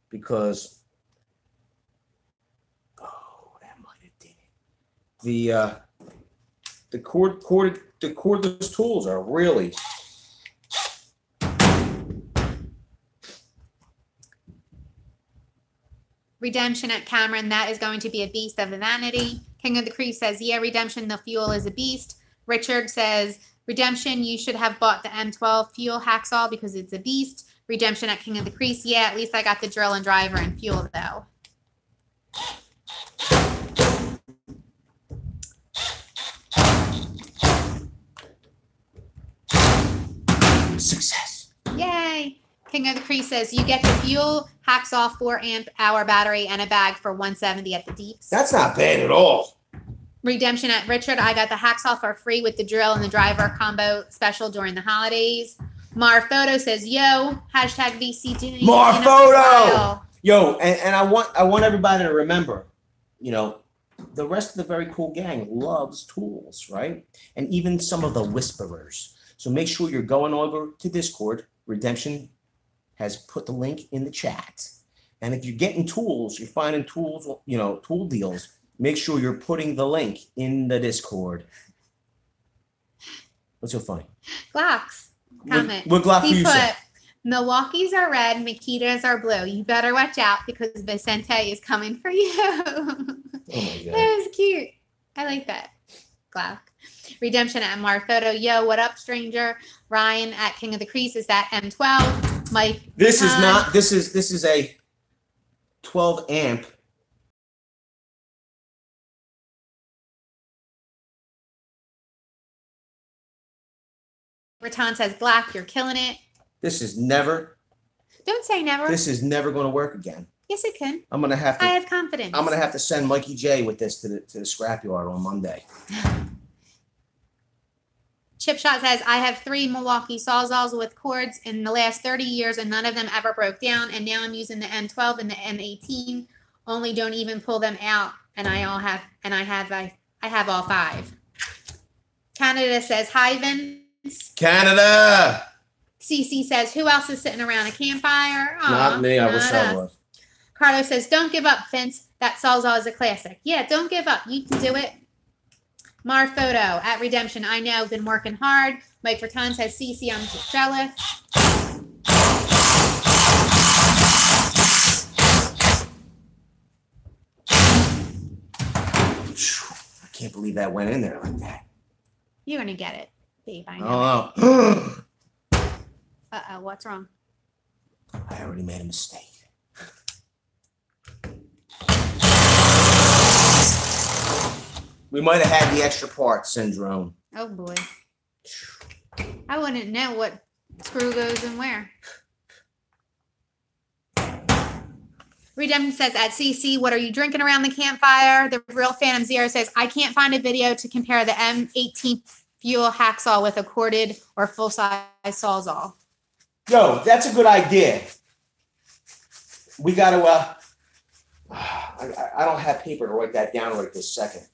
because that might have did it. The cordless tools are really Redemption at Cameron. That is going to be a beast of vanity. King of the Crease says, yeah, Redemption, the fuel is a beast. Richard says, Redemption, you should have bought the M12 fuel hacksaw because it's a beast. Redemption at King of the Crease, yeah, at least I got the drill and driver and fuel, though. success. Yay. King of the Crease says, you get the fuel, hacksaw 4 amp hour battery, and a bag for $170 at the Deeps. That's not bad at all. Redemption at Richard, I got the hacksaw for free with the drill and the driver combo special during the holidays. Mar Photo says, yo, hashtag VCG. Mar Photo! Yo, and I want everybody to remember, you know, the rest of the Very Cool gang loves tools, right? And even some of the whisperers. So make sure you're going over to Discord. Redemption has put the link in the chat. And if you're getting tools, you're finding tools, you know, tool deals, make sure you're putting the link in the Discord. What's so funny? Glocks. Comment. What Glock He you put, say? Milwaukee's are red, Makitas are blue. You better watch out because Vicente is coming for you. Oh my God. That was cute. I like that. Glock. Redemption at Mar Photo. Yo, what up, stranger? Ryan at King of the Crease is that M12. Mike. This is not, this is a 12 amp. Raton says, Black, you're killing it. This is never. Don't say never. This is never going to work again. Yes, it can. I'm gonna have to. I have confidence. I'm gonna have to send Mikey J with this to the scrapyard on Monday. Chipshot says, I have 3 Milwaukee Sawzalls with cords in the last 30 years and none of them ever broke down. And now I'm using the M12 and the M18. Only don't even pull them out. And I have all 5. Canada says, hi, Vince. Canada. CC says, who else is sitting around a campfire? Aw, Not me. I wish I us. was. Carlos says, don't give up, Vince. That Sawzall is a classic. Yeah, don't give up. You can do it. Mar Photo at Redemption. I know, been working hard. Mike Verton says, CC, I'm just jealous. I can't believe that went in there like that. You're going to get it, babe. I know. Oh, Uh-oh, what's wrong? I already made a mistake. We might have had the extra part syndrome. Oh, boy. I wouldn't know what screw goes in where. Redemption says, at CC, what are you drinking around the campfire? The Real Phantom Zero says, I can't find a video to compare the M18 fuel hacksaw with a corded or full-size Sawzall. Yo, that's a good idea. We got to, I don't have paper to write that down right this second.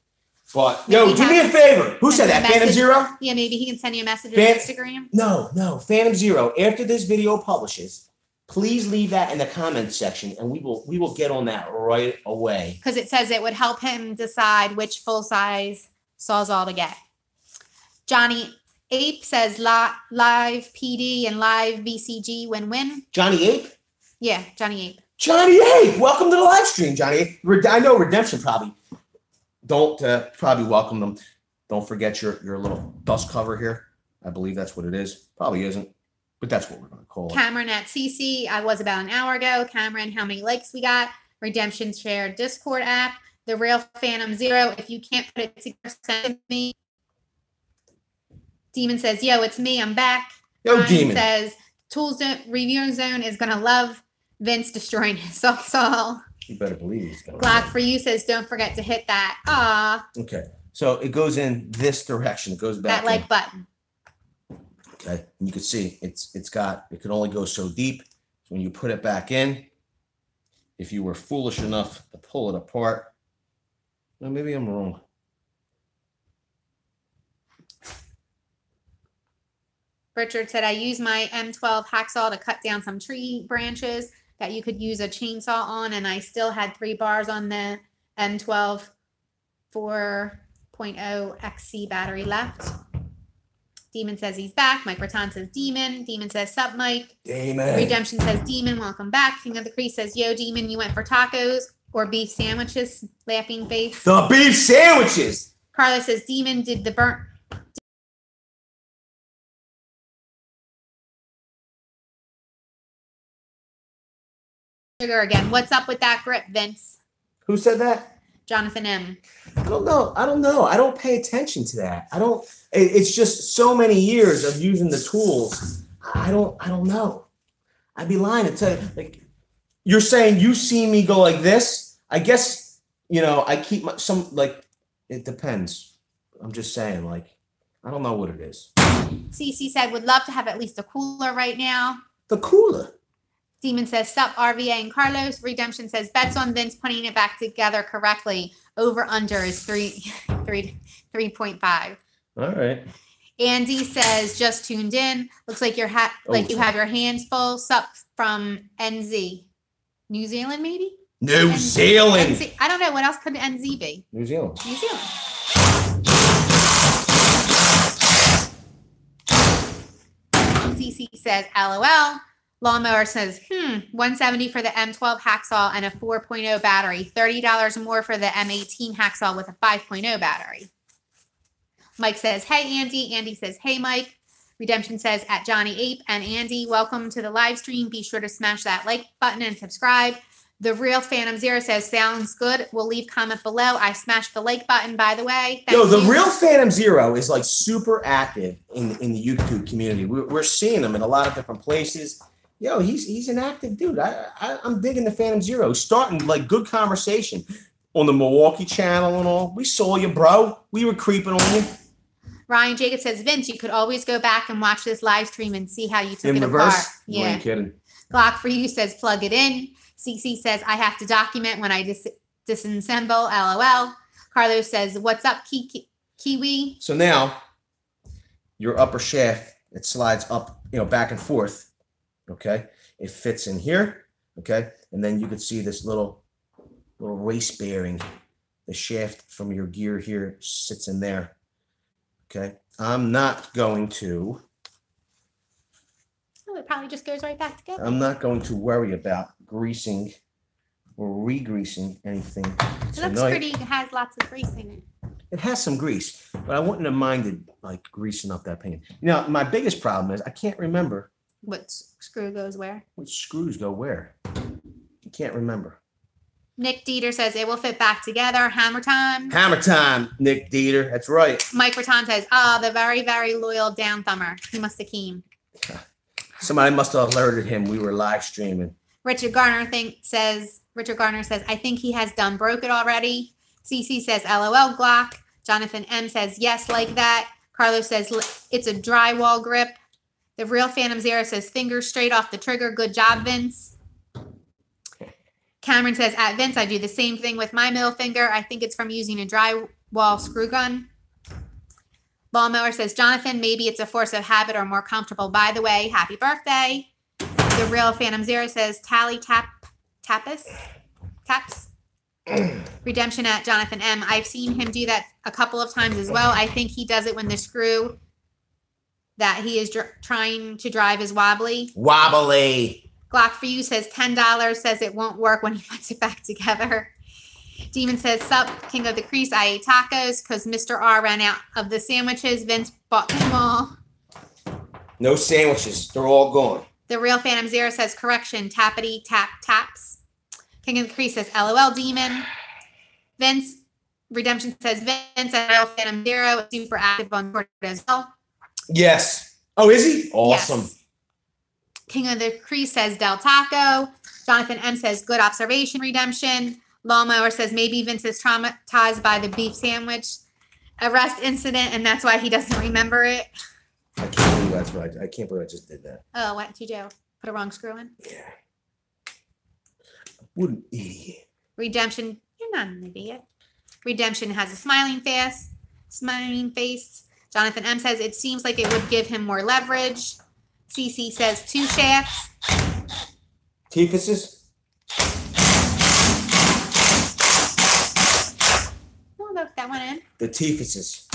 But, yo, do me a favor. Who said that? Phantom Zero? Yeah, maybe he can send you a message on Instagram. No. Phantom Zero. After this video publishes, please leave that in the comments section, and we will get on that right away. Because it says it would help him decide which full-size Sawzall to get. Johnny Ape says live PD and live VCG win-win. Johnny Ape? Yeah, Johnny Ape. Johnny A, welcome to the live stream, Johnny A. I know Redemption probably don't probably welcome them. Don't forget your little dust cover here. I believe that's what it is. Probably isn't, but that's what we're going to call it. Cameron at CC, I was about an hour ago. Cameron, how many likes we got? Redemption shared Discord app. The Real Phantom 0. If you can't put it together, send it to me. Demon says, yo, it's me. I'm back. Yo, Ryan Demon says, Tools Review Zone is going to love Vince destroying his Sawzall. You better believe he's going to. Glock for you says, don't forget to hit that. Okay. So it goes in this direction. It goes back. That like button. Okay. And you can see it can only go so deep. When you put it back in, if you were foolish enough to pull it apart, well, maybe I'm wrong. Richard said, I use my M12 hacksaw to cut down some tree branches that you could use a chainsaw on, and I still had 3 bars on the M12 4.0 XC battery left. Demon says he's back. Mike Raton says Demon. Demon says sup, Mike. Demon. Redemption says Demon, welcome back. King of the Crease says, yo, Demon, you went for tacos or beef sandwiches? Laughing face. The beef sandwiches. Carla says Demon did the burnt. Sugar again. What's up with that grip, Vince? Who said that? Jonathan M. I don't know. I don't pay attention to that. It's just so many years of using the tools. I don't know. I'd be lying to tell you. Like, you're saying you see me go like this. I guess, I keep it depends. I'm just saying, I don't know what it is. CC said, would love to have at least a cooler right now. The cooler. Demon says, sup, RVA and Carlos. Redemption says, bets on Vince putting it back together correctly. Over under is 3.5. All right. Andy says, just tuned in. Looks like you have your hands full. Sup from NZ. New Zealand, maybe? New Zealand. NZ. I don't know. What else could NZ be? New Zealand. New Zealand. CC says, LOL. Lawnmower says, 170 for the M12 hacksaw and a 4.0 battery. $30 more for the M18 hacksaw with a 5.0 battery. Mike says, hey, Andy. Andy says, hey, Mike. Redemption says, at Johnny Ape and Andy, welcome to the live stream. Be sure to smash that like button and subscribe. The Real Phantom 0 says, sounds good. We'll leave comment below. I smashed the like button, by the way. The Real Phantom 0 is super active in the YouTube community. We're seeing him in a lot of different places. He's an active dude. I'm digging the Phantom 0. Starting good conversation on the Milwaukee channel and all. We saw you, bro. We were creeping on you. Ryan Jacob says, Vince, you could always go back and watch this live stream and see how you took it reverse? apart. Yeah. You ain't kidding. Glock for you says, plug it in. CC says, I have to document when I disassemble. LOL. Carlos says, what's up, Kiwi? So now your upper shaft, it slides up, back and forth. Okay, it fits in here. Okay, and then you can see this little race bearing. The shaft from your gear here sits in there. Okay, I'm not going to. Oh, it probably just goes right back together. I'm not going to worry about greasing or re-greasing anything. It looks pretty. It has lots of grease in it. It has some grease, but I wouldn't have minded greasing up that paint. My biggest problem is I can't remember. What screw goes where? Which screws go where? You can't remember. Nick Dieter says it will fit back together. Hammer time. Hammer time, Nick Dieter. That's right. Mike Raton says, the very, very loyal down thumber. He must have came. Somebody must have alerted him we were live streaming. Richard Garner says, I think he has done broke it already. CC says, LOL Glock. Jonathan M says, yes, like that. Carlos says, it's a drywall grip. The Real Phantom 0 says, fingers straight off the trigger. Good job, Vince. Cameron says, at Vince, I do the same thing with my middle finger. I think it's from using a drywall screw gun. Lawnmower says, Jonathan, maybe it's a force of habit or more comfortable. By the way, happy birthday. The Real Phantom 0 says, taps. Redemption at Jonathan M. I've seen him do that a couple of times as well. I think he does it when the screw that he is trying to drive is wobbly. Wobbly. Glock for You says $10, says it won't work when he puts it back together. Demon says, sup, King of the Crease, I ate tacos because Mr. R ran out of the sandwiches. Vince bought them all. No sandwiches. They're all gone. The Real Phantom Zero says, correction, tappity tap taps. King of the Crease says, LOL, Demon. Vince, Redemption says, Vince and Real Phantom Zero is super active on Twitter as well. Yes. Oh, is he? Awesome. Yes. King of the Crease says, Del Taco. Jonathan M says, good observation, Redemption. Lawnmower says, maybe Vince is traumatized by the beef sandwich arrest incident, and that's why he doesn't remember it. I can't believe that's right. I can't believe I just did that. Oh, what did you do? Put a wrong screw in? Yeah. What an idiot. Redemption, you're not an idiot. Redemption has a smiling face. Jonathan M says, it seems like it would give him more leverage. CC says, 2 shafts. Teefuses? Look, that went in. The Teefuses.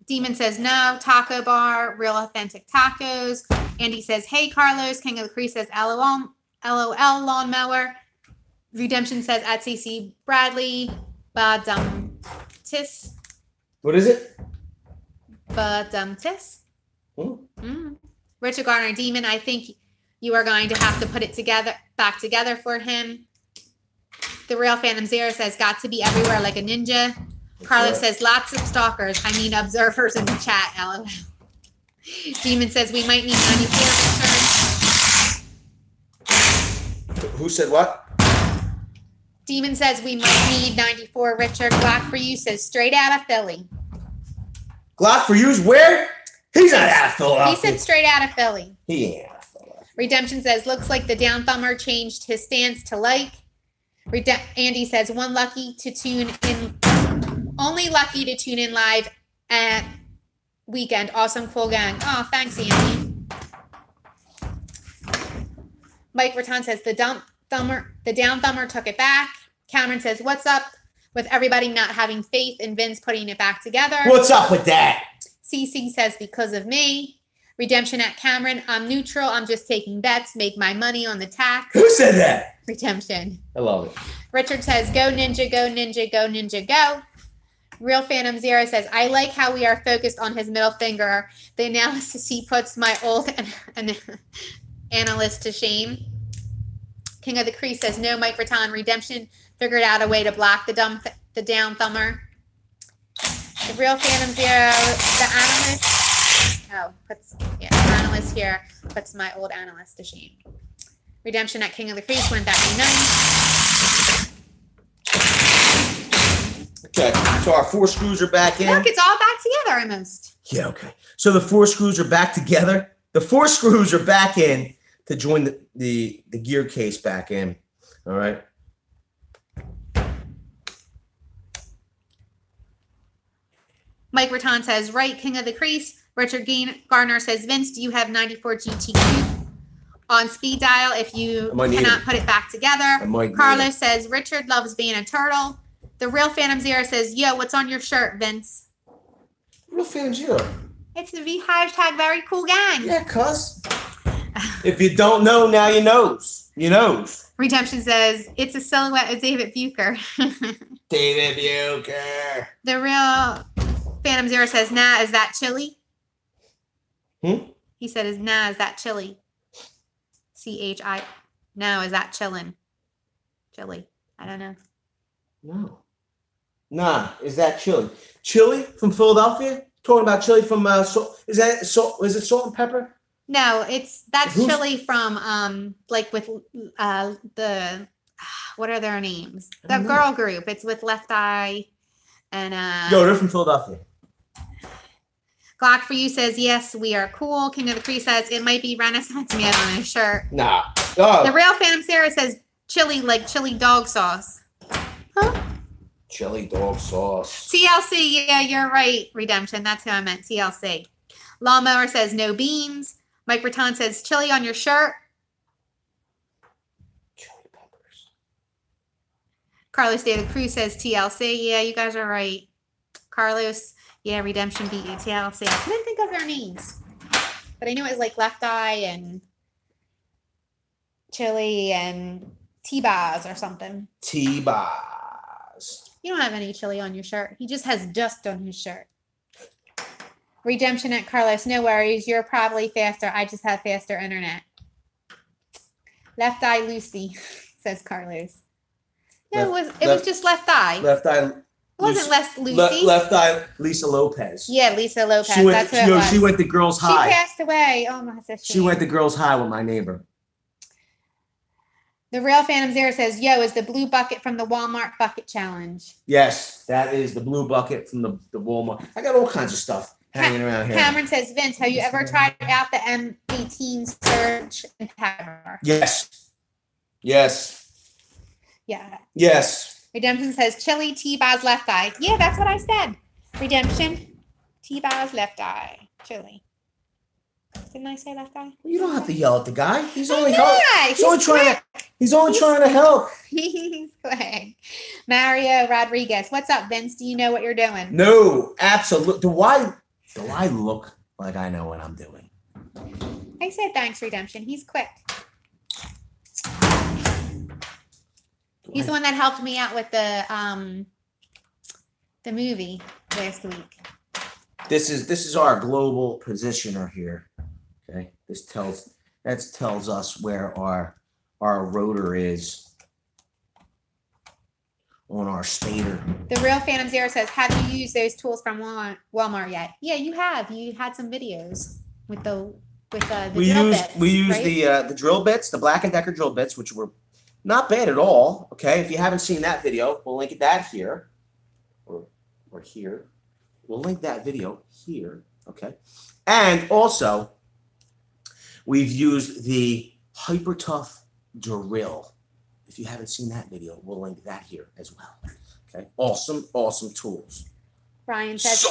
Demon says no. Taco bar, real authentic tacos. Andy says, hey, Carlos. King of the Crease says, LOL, lawnmower. Redemption says, at CC Bradley. Badumtis. What is it? Badumtis. Richard Garner, Demon, I think you are going to have to put it back together for him. The Real Phantom Zero says, got to be everywhere like a ninja. Carlos says, lots of stalkers. I mean, observers in the chat. LOL. Demon says, we might need 94 Richard. Who said what? Demon says, we might need 94 Richard. Glock for You says, straight out of Philly. Glock for You's where? He's not out of Philadelphia. He said straight out of Philly. He ain't out of Philadelphia. Redemption says, looks like the down thumber changed his stance to like. Andy says, only lucky to tune in live at weekend. Awesome, cool gang. Oh, thanks, Andy. Mike Raton says, the down thumber took it back. Cameron says, what's up with everybody not having faith in Vince putting it back together? What's up with that? CC says, because of me. Redemption at Cameron, I'm neutral. I'm just taking bets. Make my money on the tack. Who said that? Redemption. I love it. Richard says, go ninja, go ninja, go ninja, go. Real Phantom Zero says, I like how we are focused on his middle finger. The analysis he puts my old analyst to shame. King of the Crease says, no, Mike Raton. Redemption figured out a way to block the down thumber. The Real Phantom Zero, the analyst here puts my old analyst to shame. Redemption at King of the Crease went back to 9. Okay, so our 4 screws are back in. Look, it's all back together almost. Yeah, okay. So the 4 screws are back together. The 4 screws are back in to join the gear case back in. All right. Mike Raton says, right, King of the Crease. Richard Garner says, Vince, do you have 94 GTQ on speed dial if you cannot put it back together? Carlos says, Richard loves being a turtle. The Real Phantom Zero says, yo, what's on your shirt, Vince? Real Phantom Zero. It's the V hashtag very cool gang. Yeah, cuz. If you don't know, now you knows. You knows. Redemption says, it's a silhouette of David Bucher. David Bucher. The Real Phantom Zero says, nah, is that chili? He said, is that chili? CHI. No, is that chillin'? Chili. I don't know. No. Nah, is that chili? Chili from Philadelphia? Talking about chili from is it salt and pepper? No, that's chili from like with the what are their names? The girl group. It's with Left Eye and No, they're from Philadelphia. Glock for You says, yes, we are cool. King of the Crease says, it might be Renaissance man on his shirt. Nah. Oh. The Real Phantom Sarah says, chili like chili dog sauce. Huh? Chili dog sauce. TLC, yeah, you're right, Redemption. That's who I meant, TLC. Lawnmower says, no beans. Mike Raton says, chili on your shirt. Chili peppers. Carlos De La Cruz says, TLC, yeah, you guys are right. Carlos, yeah, Redemption beat you, TLC. I couldn't think of their names. But I knew it was like Left Eye and chili and T-bars or something. T-bars. You don't have any chili on your shirt. He just has dust on his shirt. Redemption at Carlos. No worries. You're probably faster. I just have faster internet. Left eye Lucy, says Carlos. No, it was just left eye. Left eye. It wasn't Lucy. Left eye Lisa Lopez. Yeah, Lisa Lopez. That's who it was. She went to Girls High. She passed away. Oh my sister. She went to Girls High with my neighbor. The Real Phantom Zero says, yo, is the blue bucket from the Walmart Bucket Challenge. Yes, that is the blue bucket from the Walmart. I got all kinds of stuff hanging around here. Cameron says, Vince, have you ever tried out the M18 Surge and Power? Yes. Yes. Yeah. Yes. Redemption says, chili, T-bars, left eye. Yeah, that's what I said. Redemption, T-bars, left eye, chili. Didn't I say left eye? You don't have to yell at the guy. He's only He's only trying to help. He's quick. Mario Rodriguez, what's up, Vince? Do you know what you're doing? No, absolutely. Do I look like I know what I'm doing? I said thanks, Redemption. He's quick. He's the one that helped me out with the movie last week. This is our global positioner here. Okay, this tells us where our rotor is on our stator. The Real Phantom Zero says, have you used those tools from Walmart yet? Yeah, you have. You had some videos with the drill bits. We used the drill bits, the Black & Decker drill bits, which were not bad at all. Okay, if you haven't seen that video, we'll link that here or here. We'll link that video here. Okay, and also we've used the Hyper Tough drill. If you haven't seen that video, we'll link that here as well. Okay, awesome tools. Ryan says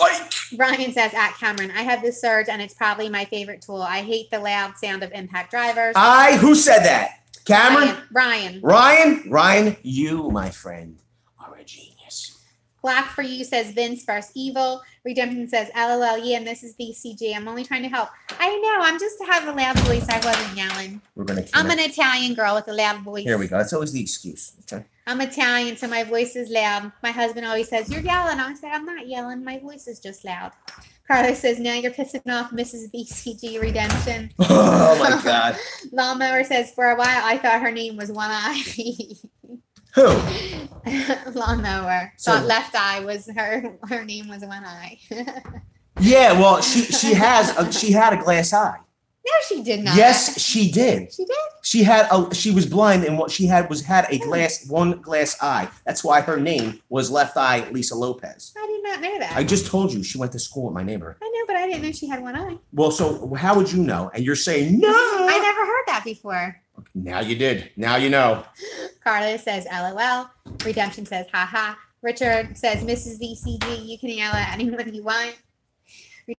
at Cameron, I have this Surge and it's probably my favorite tool. I hate the loud sound of impact drivers. Who said that? Cameron? Ryan, you, my friend, are a genius. Black for You says Vince vs. Evil. Redemption says, LOL, yeah, and this is BCG. I'm only trying to help. I know, I'm just to have a loud voice. I wasn't yelling. I'm an Italian girl with a loud voice. Here we go. That's always the excuse. Okay. I'm Italian, so my voice is loud. My husband always says, you're yelling. I say, I'm not yelling. My voice is just loud. Carlos says, now you're pissing off Mrs. BCG Redemption. Oh, my God. Lawnmower says, for a while, I thought her name was One Eye. Who? Lawnmower. Thought Left Eye was her name was One Eye. Yeah, well, she had a glass eye. No, she did not. Yes, she did. She did? She was blind, and what she had was one glass eye. That's why her name was Left Eye Lisa Lopez. I did not know that. I just told you she went to school with my neighbor. I know, but I didn't know she had one eye. Well, so how would you know? And you're saying no. I never heard that before. Now you did. Now you know. Carlos says LOL. Redemption says haha. Richard says Mrs. VCG, you can yell at anyone you want.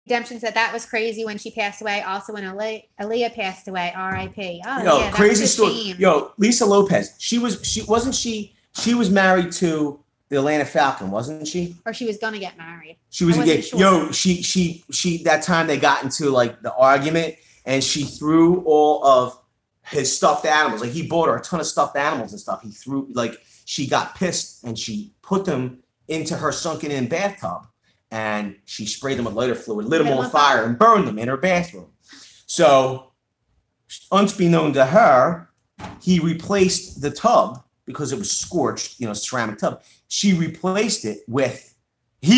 Redemption said that was crazy when she passed away. Also when Aaliyah passed away, R.I.P. Oh, yo, yeah, crazy story. Yo, Lisa Lopez. She was married to the Atlanta Falcon, wasn't she? Or she was gonna get married. She was engaged. Sure. Yo, she that time they got into like the argument, and she threw all of his stuffed animals. Like he bought her a ton of stuffed animals and stuff. He threw, like, she got pissed and she put them into her sunken in bathtub, and she sprayed them with lighter fluid, lit them on fire, and burned them in her bathroom. So, unbeknown to her, he replaced the tub because it was scorched, ceramic tub. He replaced it with a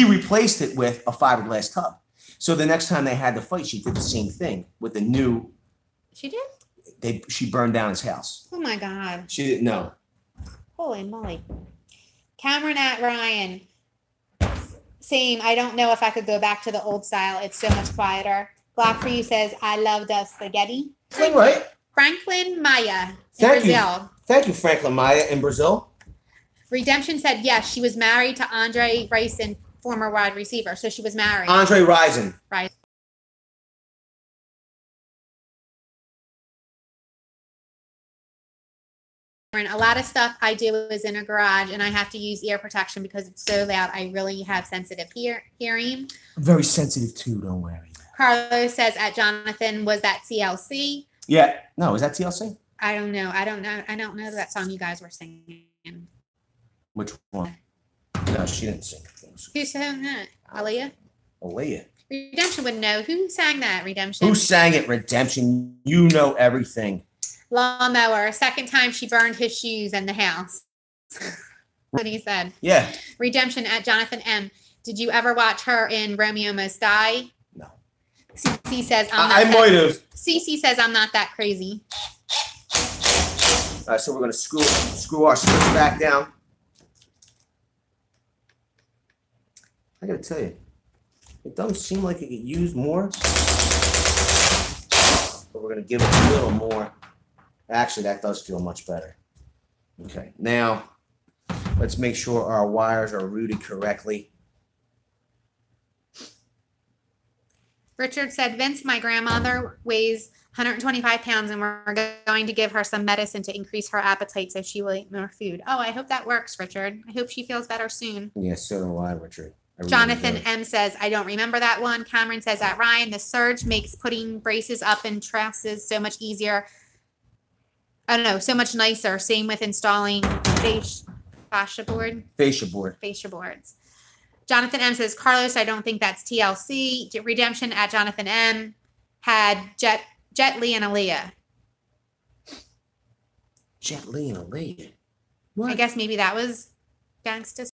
fiberglass tub. So the next time they had to fight, she did the same thing with the new. She did? She burned down his house. Oh my God. She didn't know. Holy moly. Cameron at Ryan. Same. I don't know if I could go back to the old style. It's so much quieter. Black for You says, I love the spaghetti. Right. Franklin Maya in Brazil. Thank you, Franklin Maya in Brazil. Redemption said, yes, she was married to Andre Rison, former wide receiver. So she was married. Andre Rison. Right. A lot of stuff I do is in a garage, and I have to use ear protection because it's so loud. I really have sensitive hearing. I'm very sensitive too, don't worry. Carlos says at Jonathan, was that TLC? Yeah. No, is that TLC? I don't know. I don't know that song you guys were singing. Which one? No, she didn't sing. Who sang that? Aaliyah? Aaliyah. Redemption would know. Who sang that, Redemption? Who sang it, Redemption? You know everything. Lawnmower. Second time she burned his shoes in the house. That's what he said. Yeah. Redemption at Jonathan M. Did you ever watch her in Romeo Must Die? No. CC says I might have. CC says I'm not that crazy. All right, so we're going to screw our switch back down. I got to tell you, it doesn't seem like it could use more. But we're going to give it a little more. Actually, that does feel much better. Okay, now let's make sure our wires are routed correctly. Richard said, Vince, my grandmother weighs 125 pounds and we're going to give her some medicine to increase her appetite so she will eat more food. Oh, I hope that works, Richard. I hope she feels better soon. Yes, so do I, Richard. Jonathan M. says, I don't remember that one. Cameron says that Ryan, the surge makes putting braces up in trusses so much easier. I don't know, so much nicer. Same with installing fascia boards. Jonathan M. says, Carlos, I don't think that's TLC. Redemption at Jonathan M. had Jet Li and Aaliyah. Jet Li and Aaliyah? What? I guess maybe that was Gangsta.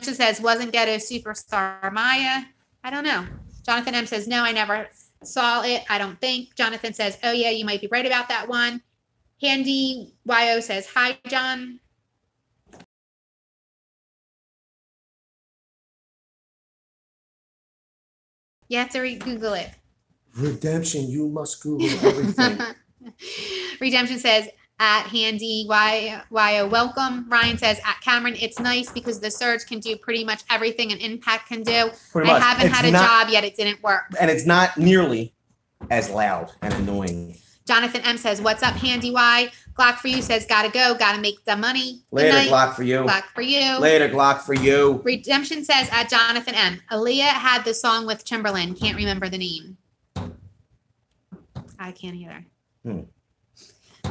She says, wasn't Ghetto Superstar Maya? I don't know. Jonathan M. says, no, I never saw it. I don't think. Jonathan says, oh, yeah, you might be right about that one. Handy YO says, hi, John. You have to Google it. Redemption, you must Google everything. Redemption says, at Handy YO, welcome. Ryan says, at Cameron, it's nice because the surge can do pretty much everything an impact can do. I haven't had a job yet. It didn't work. And it's not nearly as loud and annoying. Jonathan M. says, what's up, Handy Y? Glock for you says, gotta go, gotta make the money. Later, Glock for you. Glock for you. Later, Glock for you. Redemption says, at Jonathan M. Aaliyah had the song with Timberland. Can't remember the name. I can't either.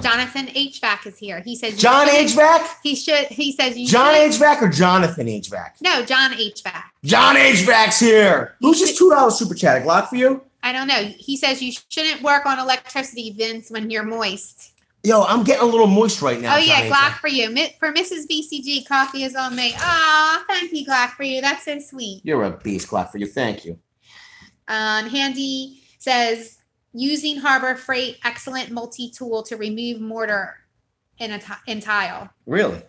Jonathan HVAC is here. He says, John HVAC? He says, John HVAC or Jonathan HVAC? No, John HVAC. John HVAC's here. Who's this $2 super chat? Glock for you? I don't know. He says you shouldn't work on electricity, Vince, when you're moist. Yo, I'm getting a little moist right now. Oh, yeah, Glock for you. For Mrs. BCG, coffee is on me. Aw, thank you, Glock for you. That's so sweet. You're a beast, Glock for you. Thank you. Handy says, using Harbor Freight, excellent multi-tool to remove mortar in tile. Really?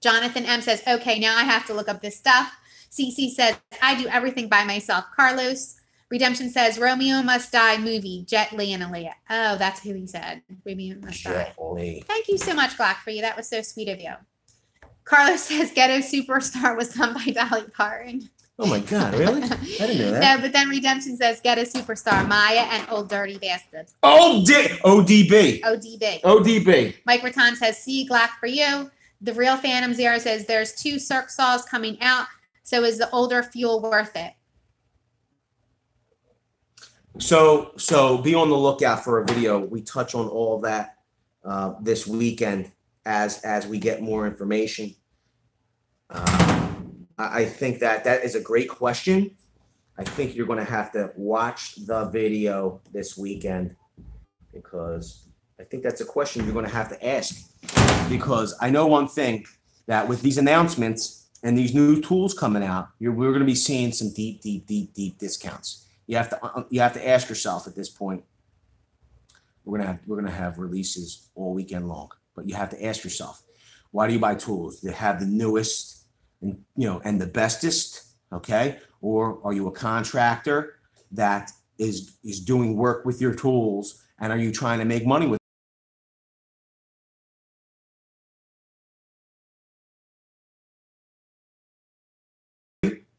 Jonathan M. says, okay, now I have to look up this stuff. CC says, I do everything by myself. Carlos. Redemption says, Romeo Must Die movie, Jet Li and Aaliyah. Oh, that's who he said. Romeo Must Die. Jet Li. Thank you so much, Glock, for you. That was so sweet of you. Carlos says, Ghetto Superstar was done by Dolly Parton. Oh, my God. Really? I didn't know that. No, but then Redemption says, Ghetto Superstar, Maya and Old Dirty Bastard. ODB. Mike Raton says, see, Glock for you. The Real Phantom Zero says, there's 2 Cirque Saws coming out, so is the older fuel worth it? So be on the lookout for a video. We touch on all of that this weekend as we get more information. I think that is a great question. I think you're going to have to watch the video this weekend because I think that's a question you're going to have to ask. Because I know one thing, that with these announcements and these new tools coming out, we're going to be seeing some deep discounts. You have to ask yourself at this point. We're gonna have releases all weekend long, but you have to ask yourself, why do you buy tools? They have the newest and the bestest, okay? Or are you a contractor that is doing work with your tools, and are you trying to make money with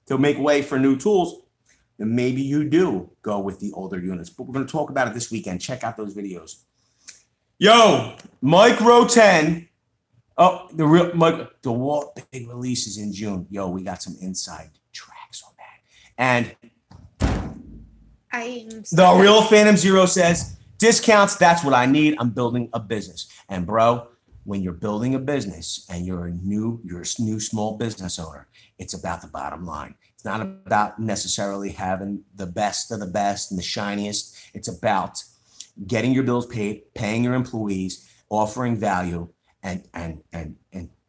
to make way for new tools? Then maybe you do go with the older units. But we're going to talk about it this weekend. Check out those videos. Yo, Micro 10. Oh, the Walt big release is in June. Yo, we got some inside tracks on that. And The real Phantom Zero says, discounts, that's what I need. I'm building a business. And bro, when you're building a business and you're a new small business owner, it's about the bottom line. It's not about necessarily having the best of the best and the shiniest. It's about getting your bills paid, paying your employees, offering value, and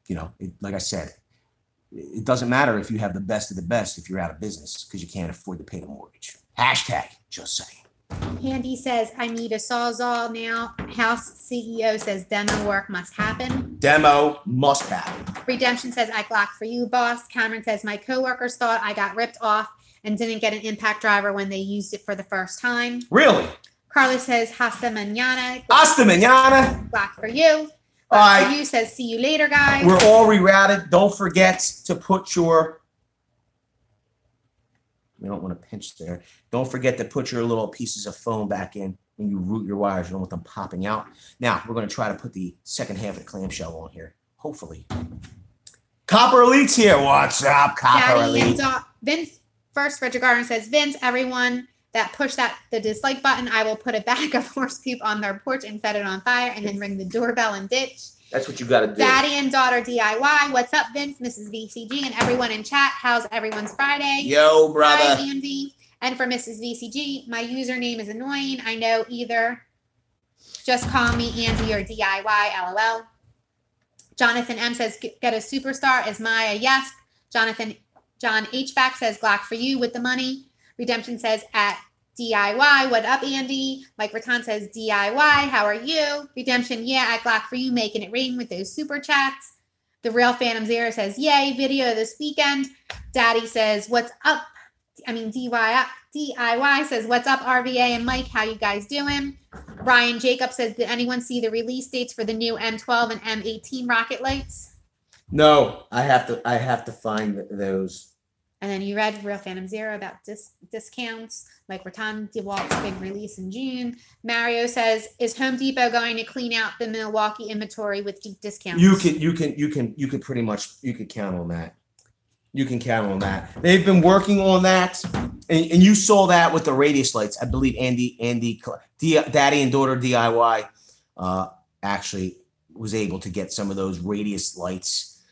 you know, like I said, it doesn't matter if you have the best of the best if you're out of business because you can't afford to pay the mortgage. Hashtag, just saying. Handy says, I need a Sawzall now. House CEO says, demo work must happen. Demo must happen. Redemption says, I Glock for you, boss. Cameron says, my coworkers thought I got ripped off and didn't get an impact driver when they used it for the first time. Really? Carlos says, hasta mañana. Hasta mañana. Glock for you. All right. For you says, see you later, guys. We're all rerouted. Don't forget to put your... We don't want to pinch there. Don't forget to put your little pieces of foam back in when you route your wires. You don't want them popping out. Now, we're going to try to put the second half of the clamshell on here. Hopefully. Copper Elite's here. What's up, Copper Elite? Vince, first, Richard Garner says, Vince, everyone that pushed the dislike button, I will put a bag of horse poop on their porch and set it on fire and then ring the doorbell and ditch. That's what you got to do. Daddy and daughter DIY. What's up, Vince, Mrs. VCG, and everyone in chat? How's everyone's Friday? Yo, brother. Hi, Andy. And for Mrs. VCG, my username is annoying. I know either. Just call me Andy or DIY, LOL. Jonathan M says, get a superstar. Is Maya? Yes. John HVAC says, Glock for you with the money. Redemption says, at DIY, what up, Andy? Mike Rattan says, DIY, how are you? Redemption, yeah, at Glock for you, making it rain with those super chats. The Real Phantom Zero says, yay, video this weekend. Daddy says, what's up? DIY says, what's up, RVA and Mike? How you guys doing? Ryan Jacob says, did anyone see the release dates for the new M12 and M18 rocket lights? No, I have to find those. And then you read Real Phantom Zero about discounts. Like Rattan DeWalt's big release in June. Mario says, is Home Depot going to clean out the Milwaukee inventory with deep discounts? You could pretty much, you could count on that. You can count on that. They've been working on that, and you saw that with the radius lights. I believe Daddy and Daughter DIY actually was able to get some of those radius lights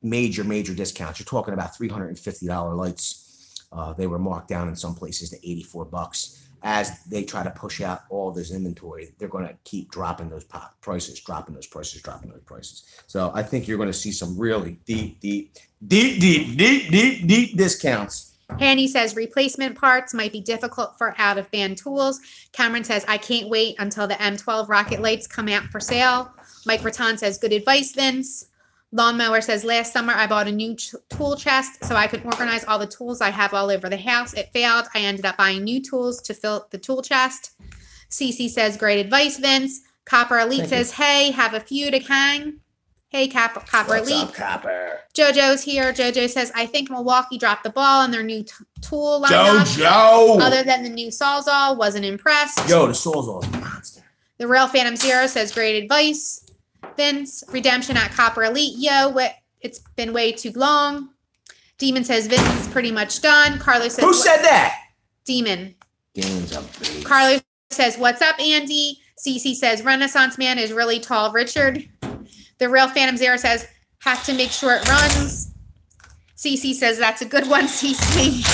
major discounts. You're talking about $350 lights. They were marked down in some places to $84. As they try to push out all this inventory, they're going to keep dropping those prices. So I think you're going to see some really deep discounts. Hanny says replacement parts might be difficult for out-of-band tools. Cameron says, I can't wait until the M12 rocket lights come out for sale. Mike Rattan says, good advice, Vince. Lawnmower says, last summer I bought a new tool chest so I could organize all the tools I have all over the house. It failed. I ended up buying new tools to fill the tool chest. Cece says, great advice, Vince. Copper Elite says, hey, have a few to hang. Hey, Copper What's Elite. Up, Copper? JoJo's here. JoJo says, I think Milwaukee dropped the ball on their new tool lineup. JoJo! Other than the new Sawzall, wasn't impressed. Yo, the Sawzall is a monster. The Real Phantom Zero says, great advice. Vince, Redemption at Copper Elite. Yo, it's been way too long. Demon says Vince is pretty much done. Carlos says, who said that? Demon. Games up, baby. Carlos says, what's up, Andy? Cece says, Renaissance Man is really tall. Richard. The Real Phantom Zero says, have to make sure it runs. Cece says, that's a good one, Cece.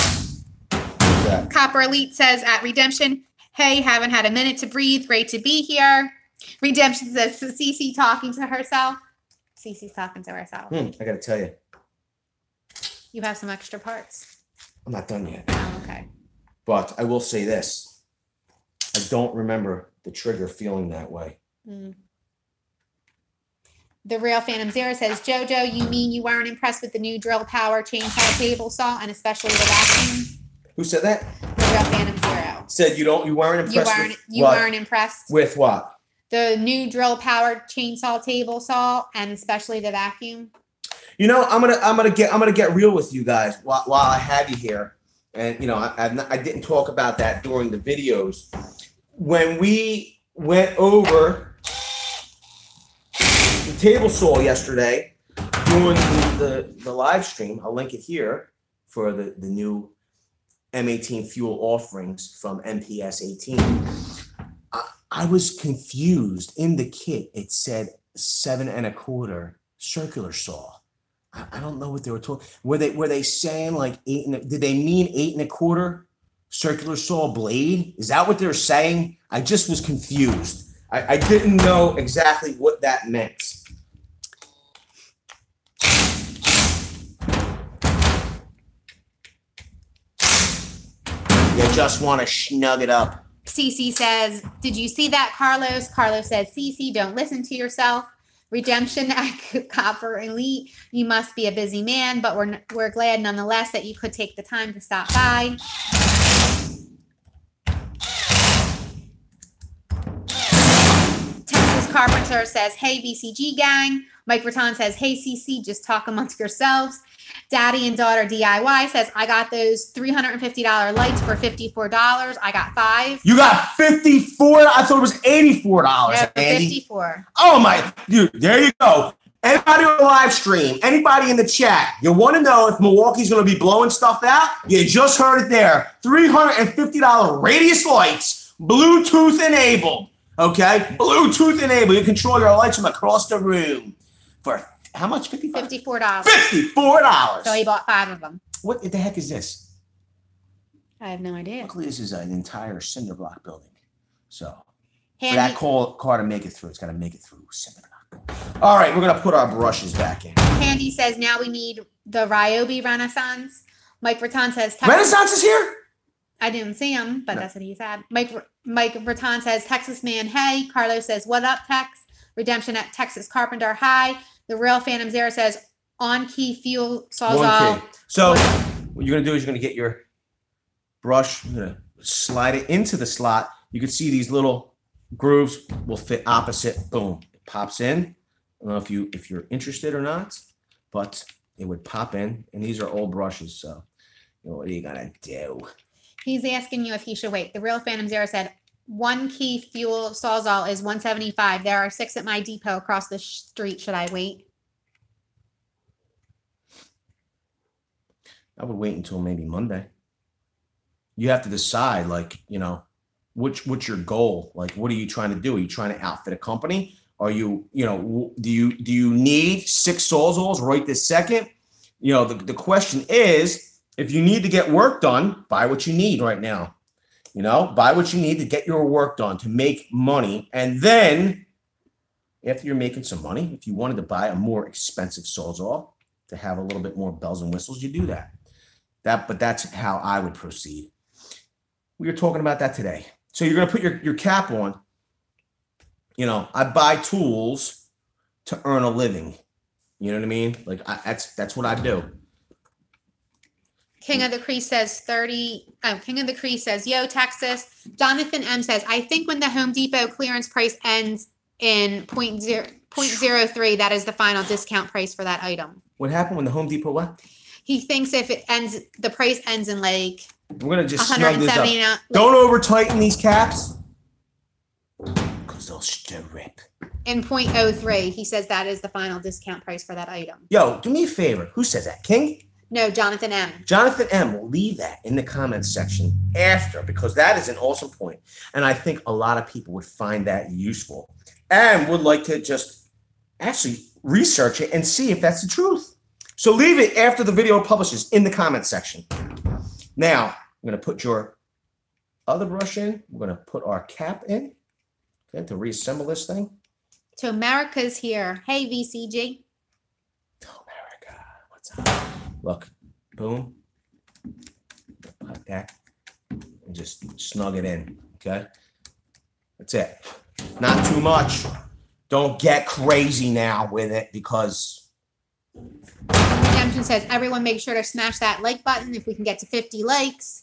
Copper Elite says, at Redemption, hey, haven't had a minute to breathe. Great to be here. Redemption says, Cece talking to herself. Cece's talking to herself. I got to tell you. You have some extra parts. I'm not done yet. Oh, okay. But I will say this. I don't remember the trigger feeling that way. The Real Phantom Zero says, JoJo, you mean you weren't impressed with the new drill power chainsaw table saw and especially the vacuum? Who said that? The Real Phantom Zero. Said you weren't impressed You weren't impressed with what? The new drill powered chainsaw table saw and especially the vacuum. You know, I'm gonna get real with you guys while I have you here, and you know I didn't talk about that during the videos when we went over the table saw yesterday doing the live stream. I'll link it here for the new M18 fuel offerings from MPS 18. I was confused. In the kit, it said 7 1/4 circular saw. I don't know what they were talking. Were they saying like 8? Did they mean 8 1/4 circular saw blade? Is that what they're saying? I just was confused. I didn't know exactly what that meant. You just want to snug it up. Cece says, did you see that, Carlos? Carlos says, Cece, don't listen to yourself. Redemption at Copper Elite. You must be a busy man, but we're glad nonetheless that you could take the time to stop by. Texas Carpenter says, hey, BCG gang. Mike Raton says, hey, CC, just talk amongst yourselves. Daddy and Daughter DIY says, I got those $350 lights for $54. I got 5. You got $54? I thought it was $84, no, Andy. 54. Oh, my. Dude, there you go. Anybody on the live stream, anybody in the chat, you want to know if Milwaukee's going to be blowing stuff out? You just heard it there. $350 radius lights, Bluetooth enabled. Okay? Bluetooth enabled. You control your lights from across the room. For how much? $54. $54. So he bought 5 of them. What the heck is this? I have no idea. Luckily, this is an entire cinder block building. So Handy. for that car to make it through, it's got to make it through cinder block. All right, we're going to put our brushes back in. Handy says, now we need the Ryobi Renaissance. Mike Raton says, Renaissance is here? I didn't see him, but that's what he said. Mike Raton says, Texas man, hey. Carlos says, what up, Tex? Redemption at Texas Carpenter, hi. The Real Phantom Zero says, on key fuel Sawzall. So what you're going to do is you're going to get your brush. You're going to slide it into the slot. You can see these little grooves will fit opposite. Boom. It pops in. I don't know if you're interested or not, but it would pop in. And these are old brushes. So what are you going to do? He's asking you if he should wait. The Real Phantom Zero said, one key fuel Sawzall is $175. There are 6 at my depot across the street. Should I wait? I would wait until maybe Monday. You have to decide, like, what's your goal? Like, what are you trying to do? Are you trying to outfit a company? Are you, do you need 6 Sawzalls right this second? The question is, if you need to get work done, buy what you need right now. Buy what you need to get your work done, to make money. And then after you're making some money, if you wanted to buy a more expensive Sawzall to have a little bit more bells and whistles, you do that. But that's how I would proceed. We were talking about that today. So you're going to put your cap on. I buy tools to earn a living. You know what I mean? Like that's what I do. King of the Crease says King of the Crease says, yo, Texas. Jonathan M says, I think when the Home Depot clearance price ends in 0.03, that is the final discount price for that item. What happened when the Home Depot what? He thinks if it ends, the price ends in like we're gonna just snug this up. Don't over tighten these caps, because they'll strip. In 0.03, he says that is the final discount price for that item. Yo, do me a favor. Who says that? King? No, Jonathan M. Jonathan M. will leave that in the comments section after, because that is an awesome point. And I think a lot of people would find that useful and would like to just actually research it and see if that's the truth. So leave it after the video publishes in the comments section. Now, I'm going to put your other brush in. We're going to put our cap in, okay, to reassemble this thing. So America's here. Hey, VCG. Oh, America. What's up? Look, boom, put that, and just snug it in, okay? That's it. Not too much. Don't get crazy now with it, because... Redemption says, everyone make sure to smash that like button if we can get to 50 likes.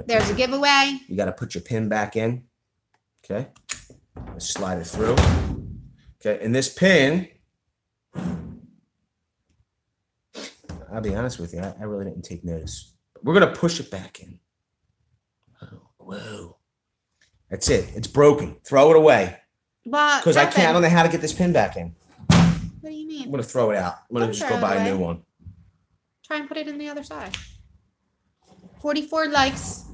There's a giveaway. You got to put your pin back in, okay? Let's slide it through. Okay, and this pin... I'll be honest with you, I really didn't take notice. We're going to push it back in. Whoa. That's it. It's broken. Throw it away. Because I don't know how to get this pin back in. What do you mean? I'm going to throw it out. I'm going to just go buy a new one. Try and put it in the other side. 44 likes.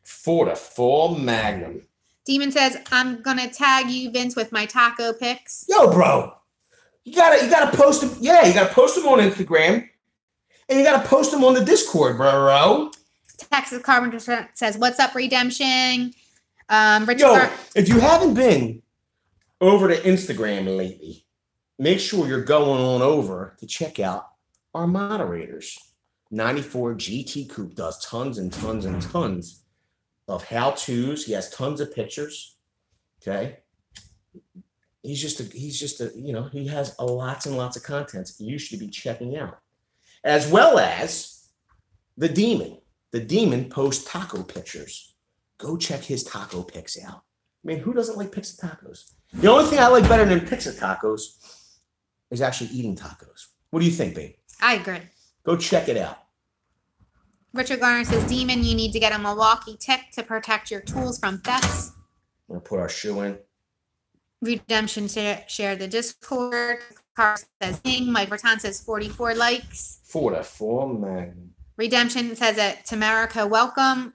4-4 Magnum. Demon says, I'm going to tag you, Vince, with my taco pics. Yo, bro. You gotta post them. Yeah, you gotta post them on Instagram. And you gotta post them on the Discord, bro. Texas Carpenter says, what's up, Redemption? If you haven't been over to Instagram lately, make sure you're going on over to check out our moderators. 94 GT Coop does tons and tons and tons of how-tos. He has tons of pictures. Okay. He has lots and lots of content you should be checking out. As well as the Demon. The Demon posts taco pictures. Go check his taco pics out. I mean, who doesn't like pics of tacos? The only thing I like better than pics of tacos is actually eating tacos. What do you think, babe? I agree. Go check it out. Richard Garner says, Demon, you need to get a Milwaukee tick to protect your tools from thefts. I'm going to put our shoe in. Redemption share the Discord. Car says ding. Mike Berton says 44 likes. 4-4 Magnum. Redemption says at Tamarica, welcome.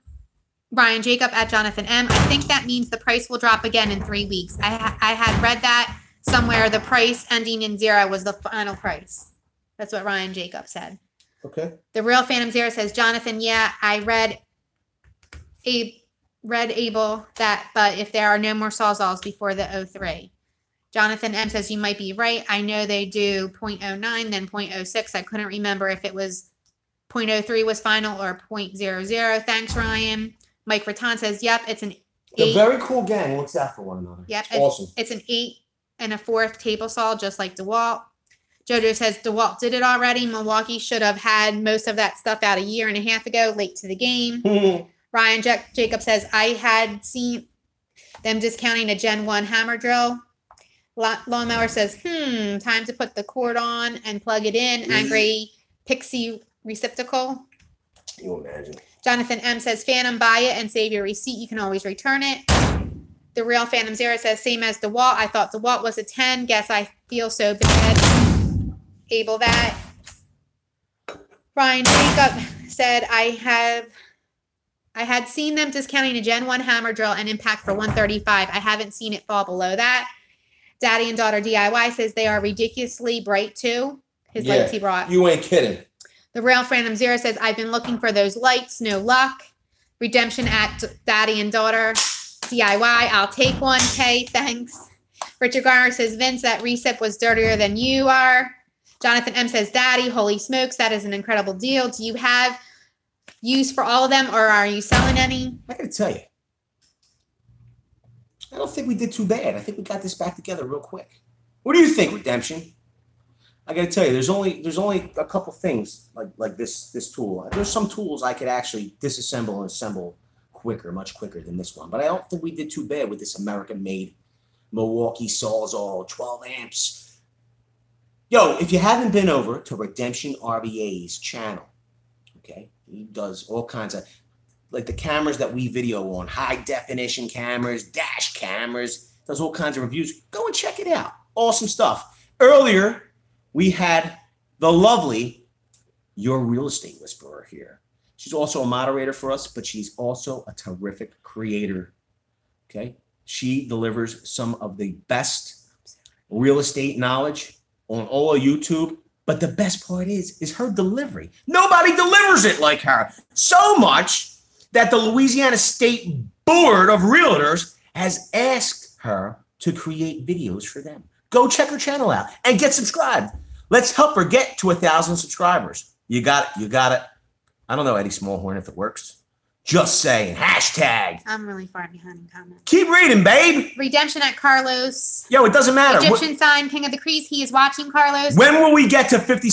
Brian Jacob at Jonathan M. I think that means the price will drop again in 3 weeks. I had read that somewhere. The price ending in 0 was the final price. That's what Ryan Jacob said. Okay. The Real Phantom Zero says, Jonathan, yeah, I read Abel that, but if there are no more Sawzalls before the 03. Jonathan M says, you might be right. I know they do 0.09, then 0.06. I couldn't remember if it was 0.03 was final or 0.00. Thanks, Ryan. Mike Raton says, yep, it's an 8. A very cool gang looks out for one another. Yep, it's awesome. It's an 8 1/4 table saw, just like DeWalt. Jojo says, DeWalt did it already. Milwaukee should have had most of that stuff out 1.5 years ago, late to the game. Ryan Jacob says, I had seen them discounting a Gen 1 hammer drill. Lawnmower says, time to put the cord on and plug it in. Angry Pixie receptacle. Can you imagine? Jonathan M says, Phantom, buy it and save your receipt. You can always return it. The Real Phantom Zero says, same as DeWalt. I thought DeWalt was a 10. Guess I feel so bad. Able that. Ryan Jacob said, I had seen them discounting a Gen 1 hammer drill and impact for $135. I haven't seen it fall below that. Daddy and Daughter DIY says they are ridiculously bright too. His lights he brought. You ain't kidding. The Real Phantom Zero says, I've been looking for those lights. No luck. Redemption at Daddy and Daughter DIY. I'll take one. Okay, thanks. Richard Garner says, Vince, that recip was dirtier than you are. Jonathan M says, Daddy, holy smokes, that is an incredible deal. Do you have use for all of them, or are you selling any? I gotta tell you, I don't think we did too bad. I think we got this back together real quick. What do you think, Redemption? I gotta tell you, there's only a couple things like this tool. There's some tools I could actually disassemble and assemble much quicker than this one. But I don't think we did too bad with this American-made Milwaukee Sawzall 12 amps. Yo, if you haven't been over to Redemption RVA's channel, okay, he does all kinds of, like the cameras that we video on, high definition cameras, dash cameras, does all kinds of reviews. Go and check it out. Awesome stuff. Earlier, we had the lovely Your Real Estate Whisperer here. She's also a moderator for us, but she's also a terrific creator, okay? She delivers some of the best real estate knowledge on all of YouTube, but the best part is her delivery. Nobody delivers it like her. So much that the Louisiana State Board of Realtors has asked her to create videos for them. Go check her channel out and get subscribed. Let's help her get to 1,000 subscribers. You got it. You got it. I don't know, Eddie Smallhorn, if it works. Just saying. Hashtag. I'm really far behind in comments. Keep reading, babe. Redemption at Carlos. Yo, it doesn't matter. Egyptian sign, King of the Crease. He is watching, Carlos. When will we get to 50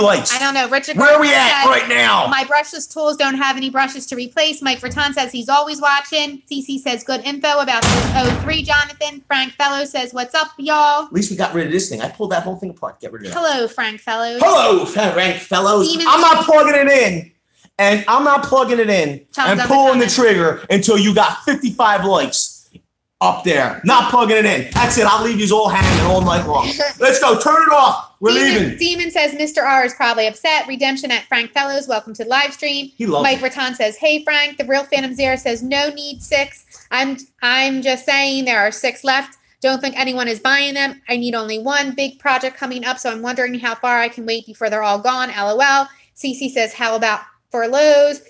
likes? I don't know. Richard, where are we at right now? My brushless tools don't have any brushes to replace. Mike Verton says he's always watching. CC says good info about the 03, Jonathan. Frank Fellows says, what's up, y'all? At least we got rid of this thing. I pulled that whole thing apart. Get rid of it. Hello, Frank Fellows. Hello, Frank Fellows. I'm not plugging it in. And I'm not plugging it in and pulling the trigger until you got 55 likes. up there. Not plugging it in. That's it. I'll leave you all hanging all night long. Let's go. Turn it off. We're leaving. Demon says Mr. R is probably upset. Redemption at Frank Fellows. Welcome to the live stream. He loves Mike it. Raton says, hey, Frank. The real Phantom Zero says, no need 6. I'm just saying there are 6 left. Don't think anyone is buying them. I need only 1 big project coming up, so I'm wondering how far I can wait before they're all gone. LOL. CC says, how about for Lowe's?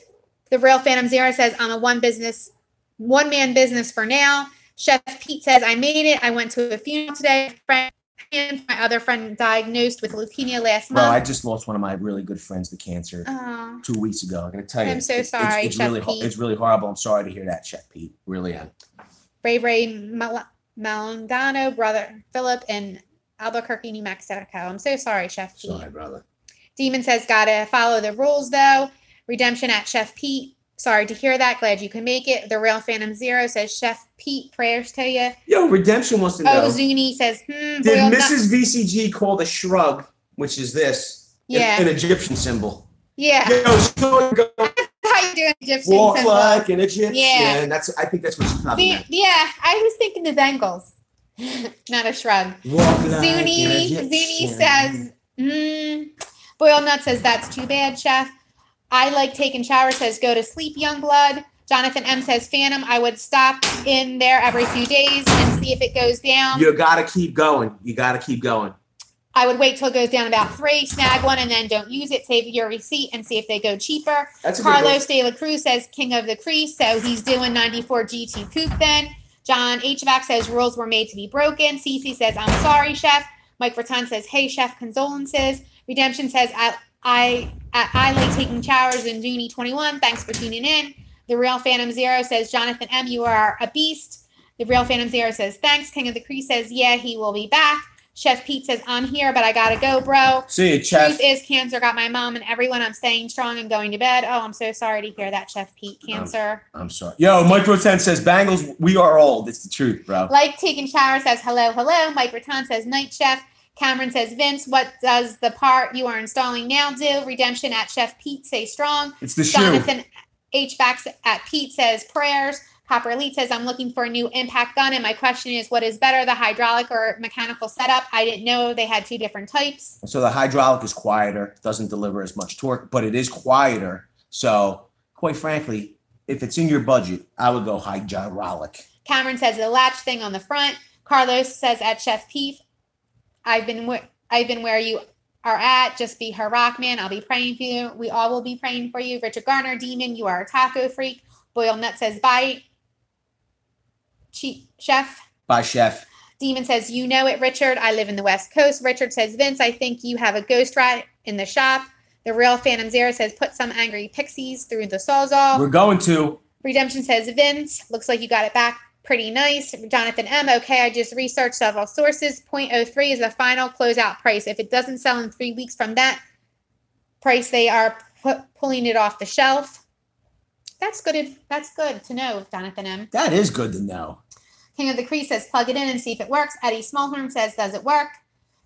The real Phantom Zero says, I'm a one-man business for now. Chef Pete says, I made it. I went to a funeral today. My other friend diagnosed with leukemia last month. Bro, I just lost one of my really good friends to cancer 2 weeks ago. I'm going to tell you. I'm so sorry, it's Chef really, Pete. It's really horrible. I'm sorry to hear that, Chef Pete. Really am. Ray Malandano, brother Philip in Albuquerque, New Mexico. I'm so sorry, Chef Pete. Sorry, brother. Demon says, gotta follow the rules, though. Redemption at Chef Pete. Sorry to hear that. Glad you can make it. The real Phantom Zero says, Chef Pete, prayers to you. Yo, Redemption wants to know. Oh, Zuni says, Did Mrs. VCG call the shrug, which is this, an Egyptian symbol? Yeah. Yo, so go how you doing, Egyptian walk symbol? like an Egyptian. Yeah. I think that's what she's probably meant. Yeah, I was thinking the Bengals. Not a shrug. Walk like Zuni says, Boiled Nut says, that's too bad, Chef. I like taking showers, says, go to sleep, young blood. Jonathan M says, Phantom, I would stop in there every few days and see if it goes down. You got to keep going. You got to keep going. I would wait till it goes down about 3, snag one, and then don't use it. Save your receipt and see if they go cheaper. That's Carlos De La Cruz says, King of the Crease, so he's doing 94 GT Coupe then. John HVAC says, rules were made to be broken. Cece says, I'm sorry, Chef. Mike Raton says, hey, Chef, condolences. Redemption says, I like taking showers in Juni 21. Thanks for tuning in. The real Phantom Zero says, Jonathan M, you are a beast. The real Phantom Zero says, thanks. King of the Crease says, yeah, he will be back. Chef Pete says, I'm here, but I gotta go, bro. See you, Chef. Truth is, cancer got my mom and everyone. I'm staying strong and going to bed. Oh, I'm so sorry to hear that, Chef Pete. Cancer. I'm sorry. Yo, Mike Rotan says, Bangles, we are old. It's the truth, bro. Like taking shower says, hello, hello. Mike Raton says, night, Chef. Cameron says, Vince, what does the part you are installing now do? Redemption at Chef Pete, stay strong. It's the shoe. Jonathan HVAC at Pete says, prayers. Copper Elite says, I'm looking for a new impact gun, and my question is, what is better, the hydraulic or mechanical setup? I didn't know they had 2 different types. So the hydraulic is quieter, doesn't deliver as much torque, but it is quieter. So, quite frankly, if it's in your budget, I would go hydraulic. Cameron says, the latch thing on the front. Carlos says, at Chef Pete, I've been where you are at. Just be her rock man. I'll be praying for you. We all will be praying for you. Richard Garner, Demon, you are a taco freak. Boiled Nut says, bye. Chef. Bye, Chef. Demon says, you know it, Richard. I live in the West Coast. Richard says, Vince, I think you have a ghost rat in the shop. The real Phantom Zero says, put some angry pixies through the Sawzall. We're going to. Redemption says, Vince, looks like you got it back pretty nice. Jonathan M, okay, I just researched several sources. 0.03 is the final closeout price. If it doesn't sell in 3 weeks from that price, they are pulling it off the shelf. That's good. That's good to know, Jonathan M. That is good to know. King of the Crease says, plug it in and see if it works. Eddie Smallhorn says, does it work?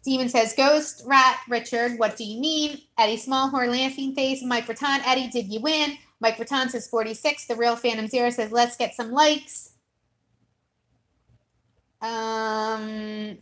Demon says, ghost rat, Richard, what do you mean? Eddie Smallhorn, laughing face. Mike Raton, Eddie, did you win? Mike Raton says 46. The real Phantom Zero says, let's get some likes. Mike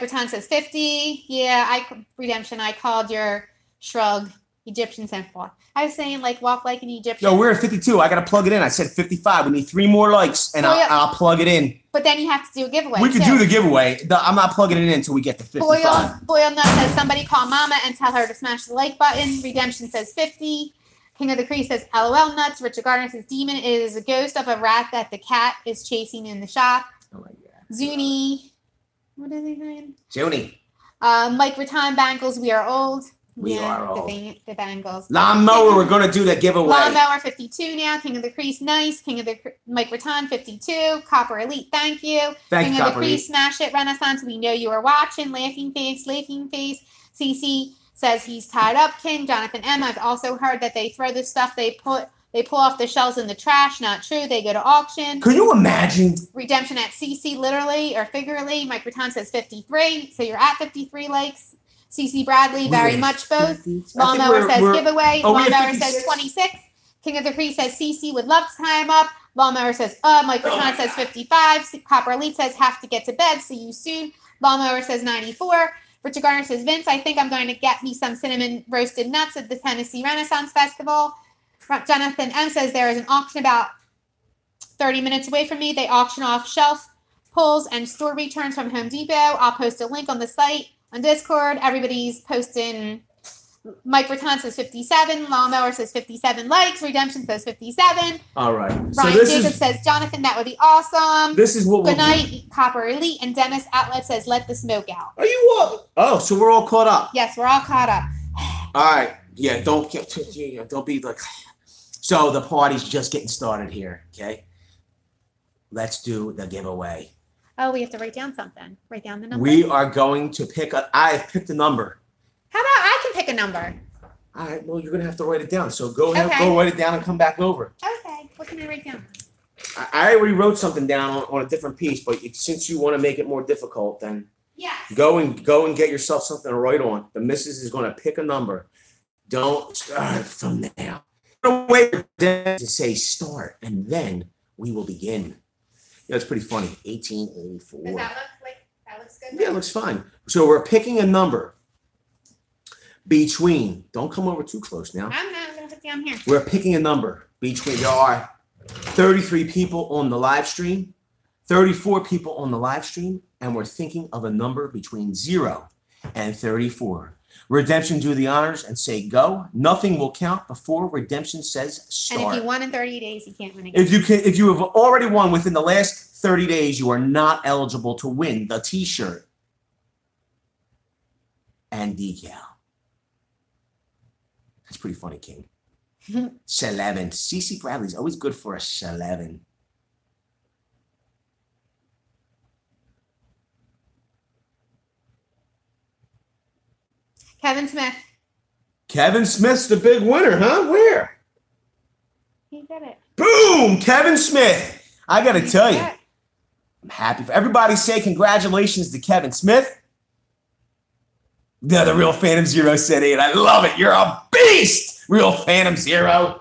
Raton says 50. Yeah, Redemption, I called your shrug Egyptian symbol. I was saying, like, walk like an Egyptian. Yo, we're at 52. I got to plug it in. I said 55. We need 3 more likes, and I'll plug it in. But then you have to do a giveaway. We could do the giveaway. I'm not plugging it in until we get to 55. Boil Nut says, somebody call Mama and tell her to smash the like button. Redemption says 50. King of the Crease says, LOL nuts. Richard Gardner says, Demon is a ghost of a rat that the cat is chasing in the shop. Oh, my God. Zuni. What is his name? Zuni. Mike Raton, Bangles, we are old. We are old. The Bengals. Lawnmower, we're going to do the giveaway. Lawnmower, 52 now. King of the Crease, nice. King of the Mike Raton, 52. Copper Elite, thank you. Thank King you, of Copper the Elite. Crease, smash it. Renaissance, we know you are watching. Laughing face. CC says he's tied up. King, Jonathan M. I've also heard that they throw this stuff they pull off the shelves in the trash. Not true. They go to auction. Can you imagine? Redemption at CC, literally or figuratively. Mike Raton says 53. So you're at 53 likes. CC Bradley, very much both. Lawnmower says giveaway. Lawnmower says 26. King of the Crease says CC would love to tie him up. Lawnmower says, Mike Baton says 55. Copper Elite says, have to get to bed. See you soon. Lawnmower says 94. Richard Garner says, Vince, I think I'm going to get me some cinnamon roasted nuts at the Tennessee Renaissance Festival. Jonathan M says, there is an auction about 30 minutes away from me. They auction off shelf pulls and store returns from Home Depot. I'll post a link on the site on Discord. Everybody's posting. Mike Berton says 57. Lawnmower says 57 likes. Redemption says 57. All right. Ryan Jacobs says, Jonathan, that would be awesome. This is what Good night, Copper Elite. And Dennis Outlet says, let the smoke out. Are you all? Oh, so we're all caught up. Yes, we're all caught up. All right. Yeah, don't be like. So the party's just getting started here, okay? Let's do the giveaway. Oh, we have to write down something. Write down the number. We are going to I've picked a number. How about I can pick a number? All right, well, you're going to have to write it down. So go ahead, go write it down and come back over. Okay, what can I write down? I already wrote something down on a different piece, but since you want to make it more difficult, then go and get yourself something to write on. The missus is going to pick a number. Don't start from now. Don't wait for them to say start, and then we will begin. Yeah, it's pretty funny. 1884. Does that looks good? Yeah, it looks fine. So we're picking a number between, don't come over too close now. I'm not going to put down here. We're picking a number between, there are 33 people on the live stream, 34 people on the live stream, and we're thinking of a number between 0 and 34. Redemption, do the honors and say go. Nothing will count before Redemption says start. And if you won in 30 days, you can't win again. If you have already won within the last 30 days, you are not eligible to win the t-shirt and decal. That's pretty funny, King. 11. CC Bradley's always good for a 11. Kevin Smith. Kevin Smith's the big winner, huh? Where? He did it. Boom! Kevin Smith. I got to tell you, I'm happy for everybody. Say congratulations to Kevin Smith. The Real Phantom Zero said 8. I love it. You're a beast, Real Phantom Zero.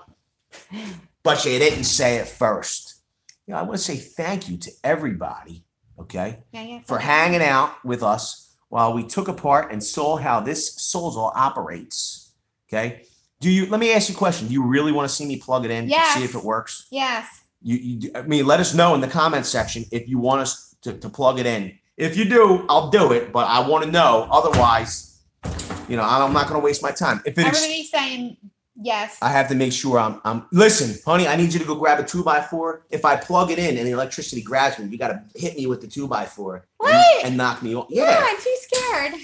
But you didn't say it first. I want to say thank you to everybody, okay, for hanging out with us while we took apart and saw how this Sawzall operates, okay? Let me ask you a question. Do you really want to see me plug it in and see if it works? Yes. Let us know in the comment section if you want us to plug it in. If you do, I'll do it, but I want to know. Otherwise, I'm not going to waste my time. Everybody's saying yes. I have to make sure I'm. Listen, honey, I need you to go grab a 2x4. If I plug it in and the electricity grabs me, you got to hit me with the 2x4 and knock me off. Yeah, I'm too scared.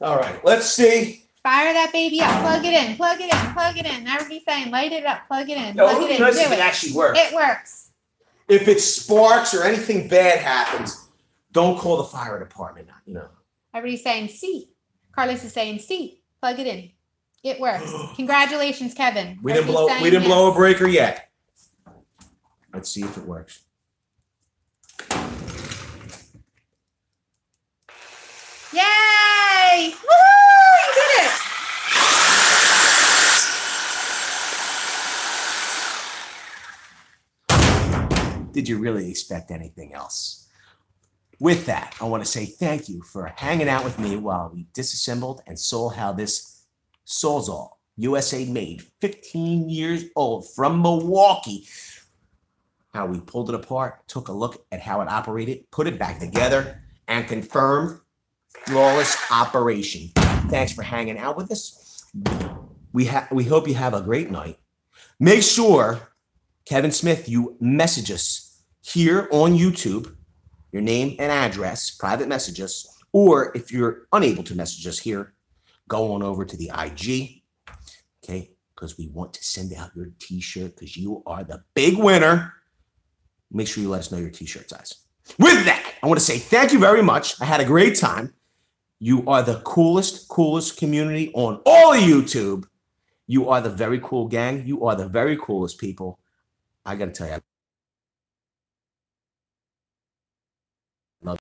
All right, let's see. Fire that baby up. Plug it in. Plug it in. Plug it in. Everybody's saying, light it up. Plug it in. No, plug it in. Nice if it actually works. It works. If it sparks or anything bad happens, don't call the fire department. Everybody's saying C. Carlos is saying C. Plug it in. It works. Congratulations, Kevin. We didn't blow a breaker yet. Let's see if it works. Yay! Woo! You did it! Did you really expect anything else? With that, I want to say thank you for hanging out with me while we disassembled and saw how this Sawzall, USA made, 15 years old, from Milwaukee, how we pulled it apart, took a look at how it operated, put it back together, and confirmed flawless operation. Thanks for hanging out with us. We hope you have a great night. Make sure, Kevin Smith, you message us here on YouTube, your name and address, private message us, or if you're unable to message us here, go on over to the IG, okay, because we want to send out your t-shirt because you are the big winner. Make sure you let us know your t-shirt size. With that, I want to say thank you very much. I had a great time. You are the coolest community on all of YouTube. You are the very cool gang. You are the very coolest people. I got to tell you.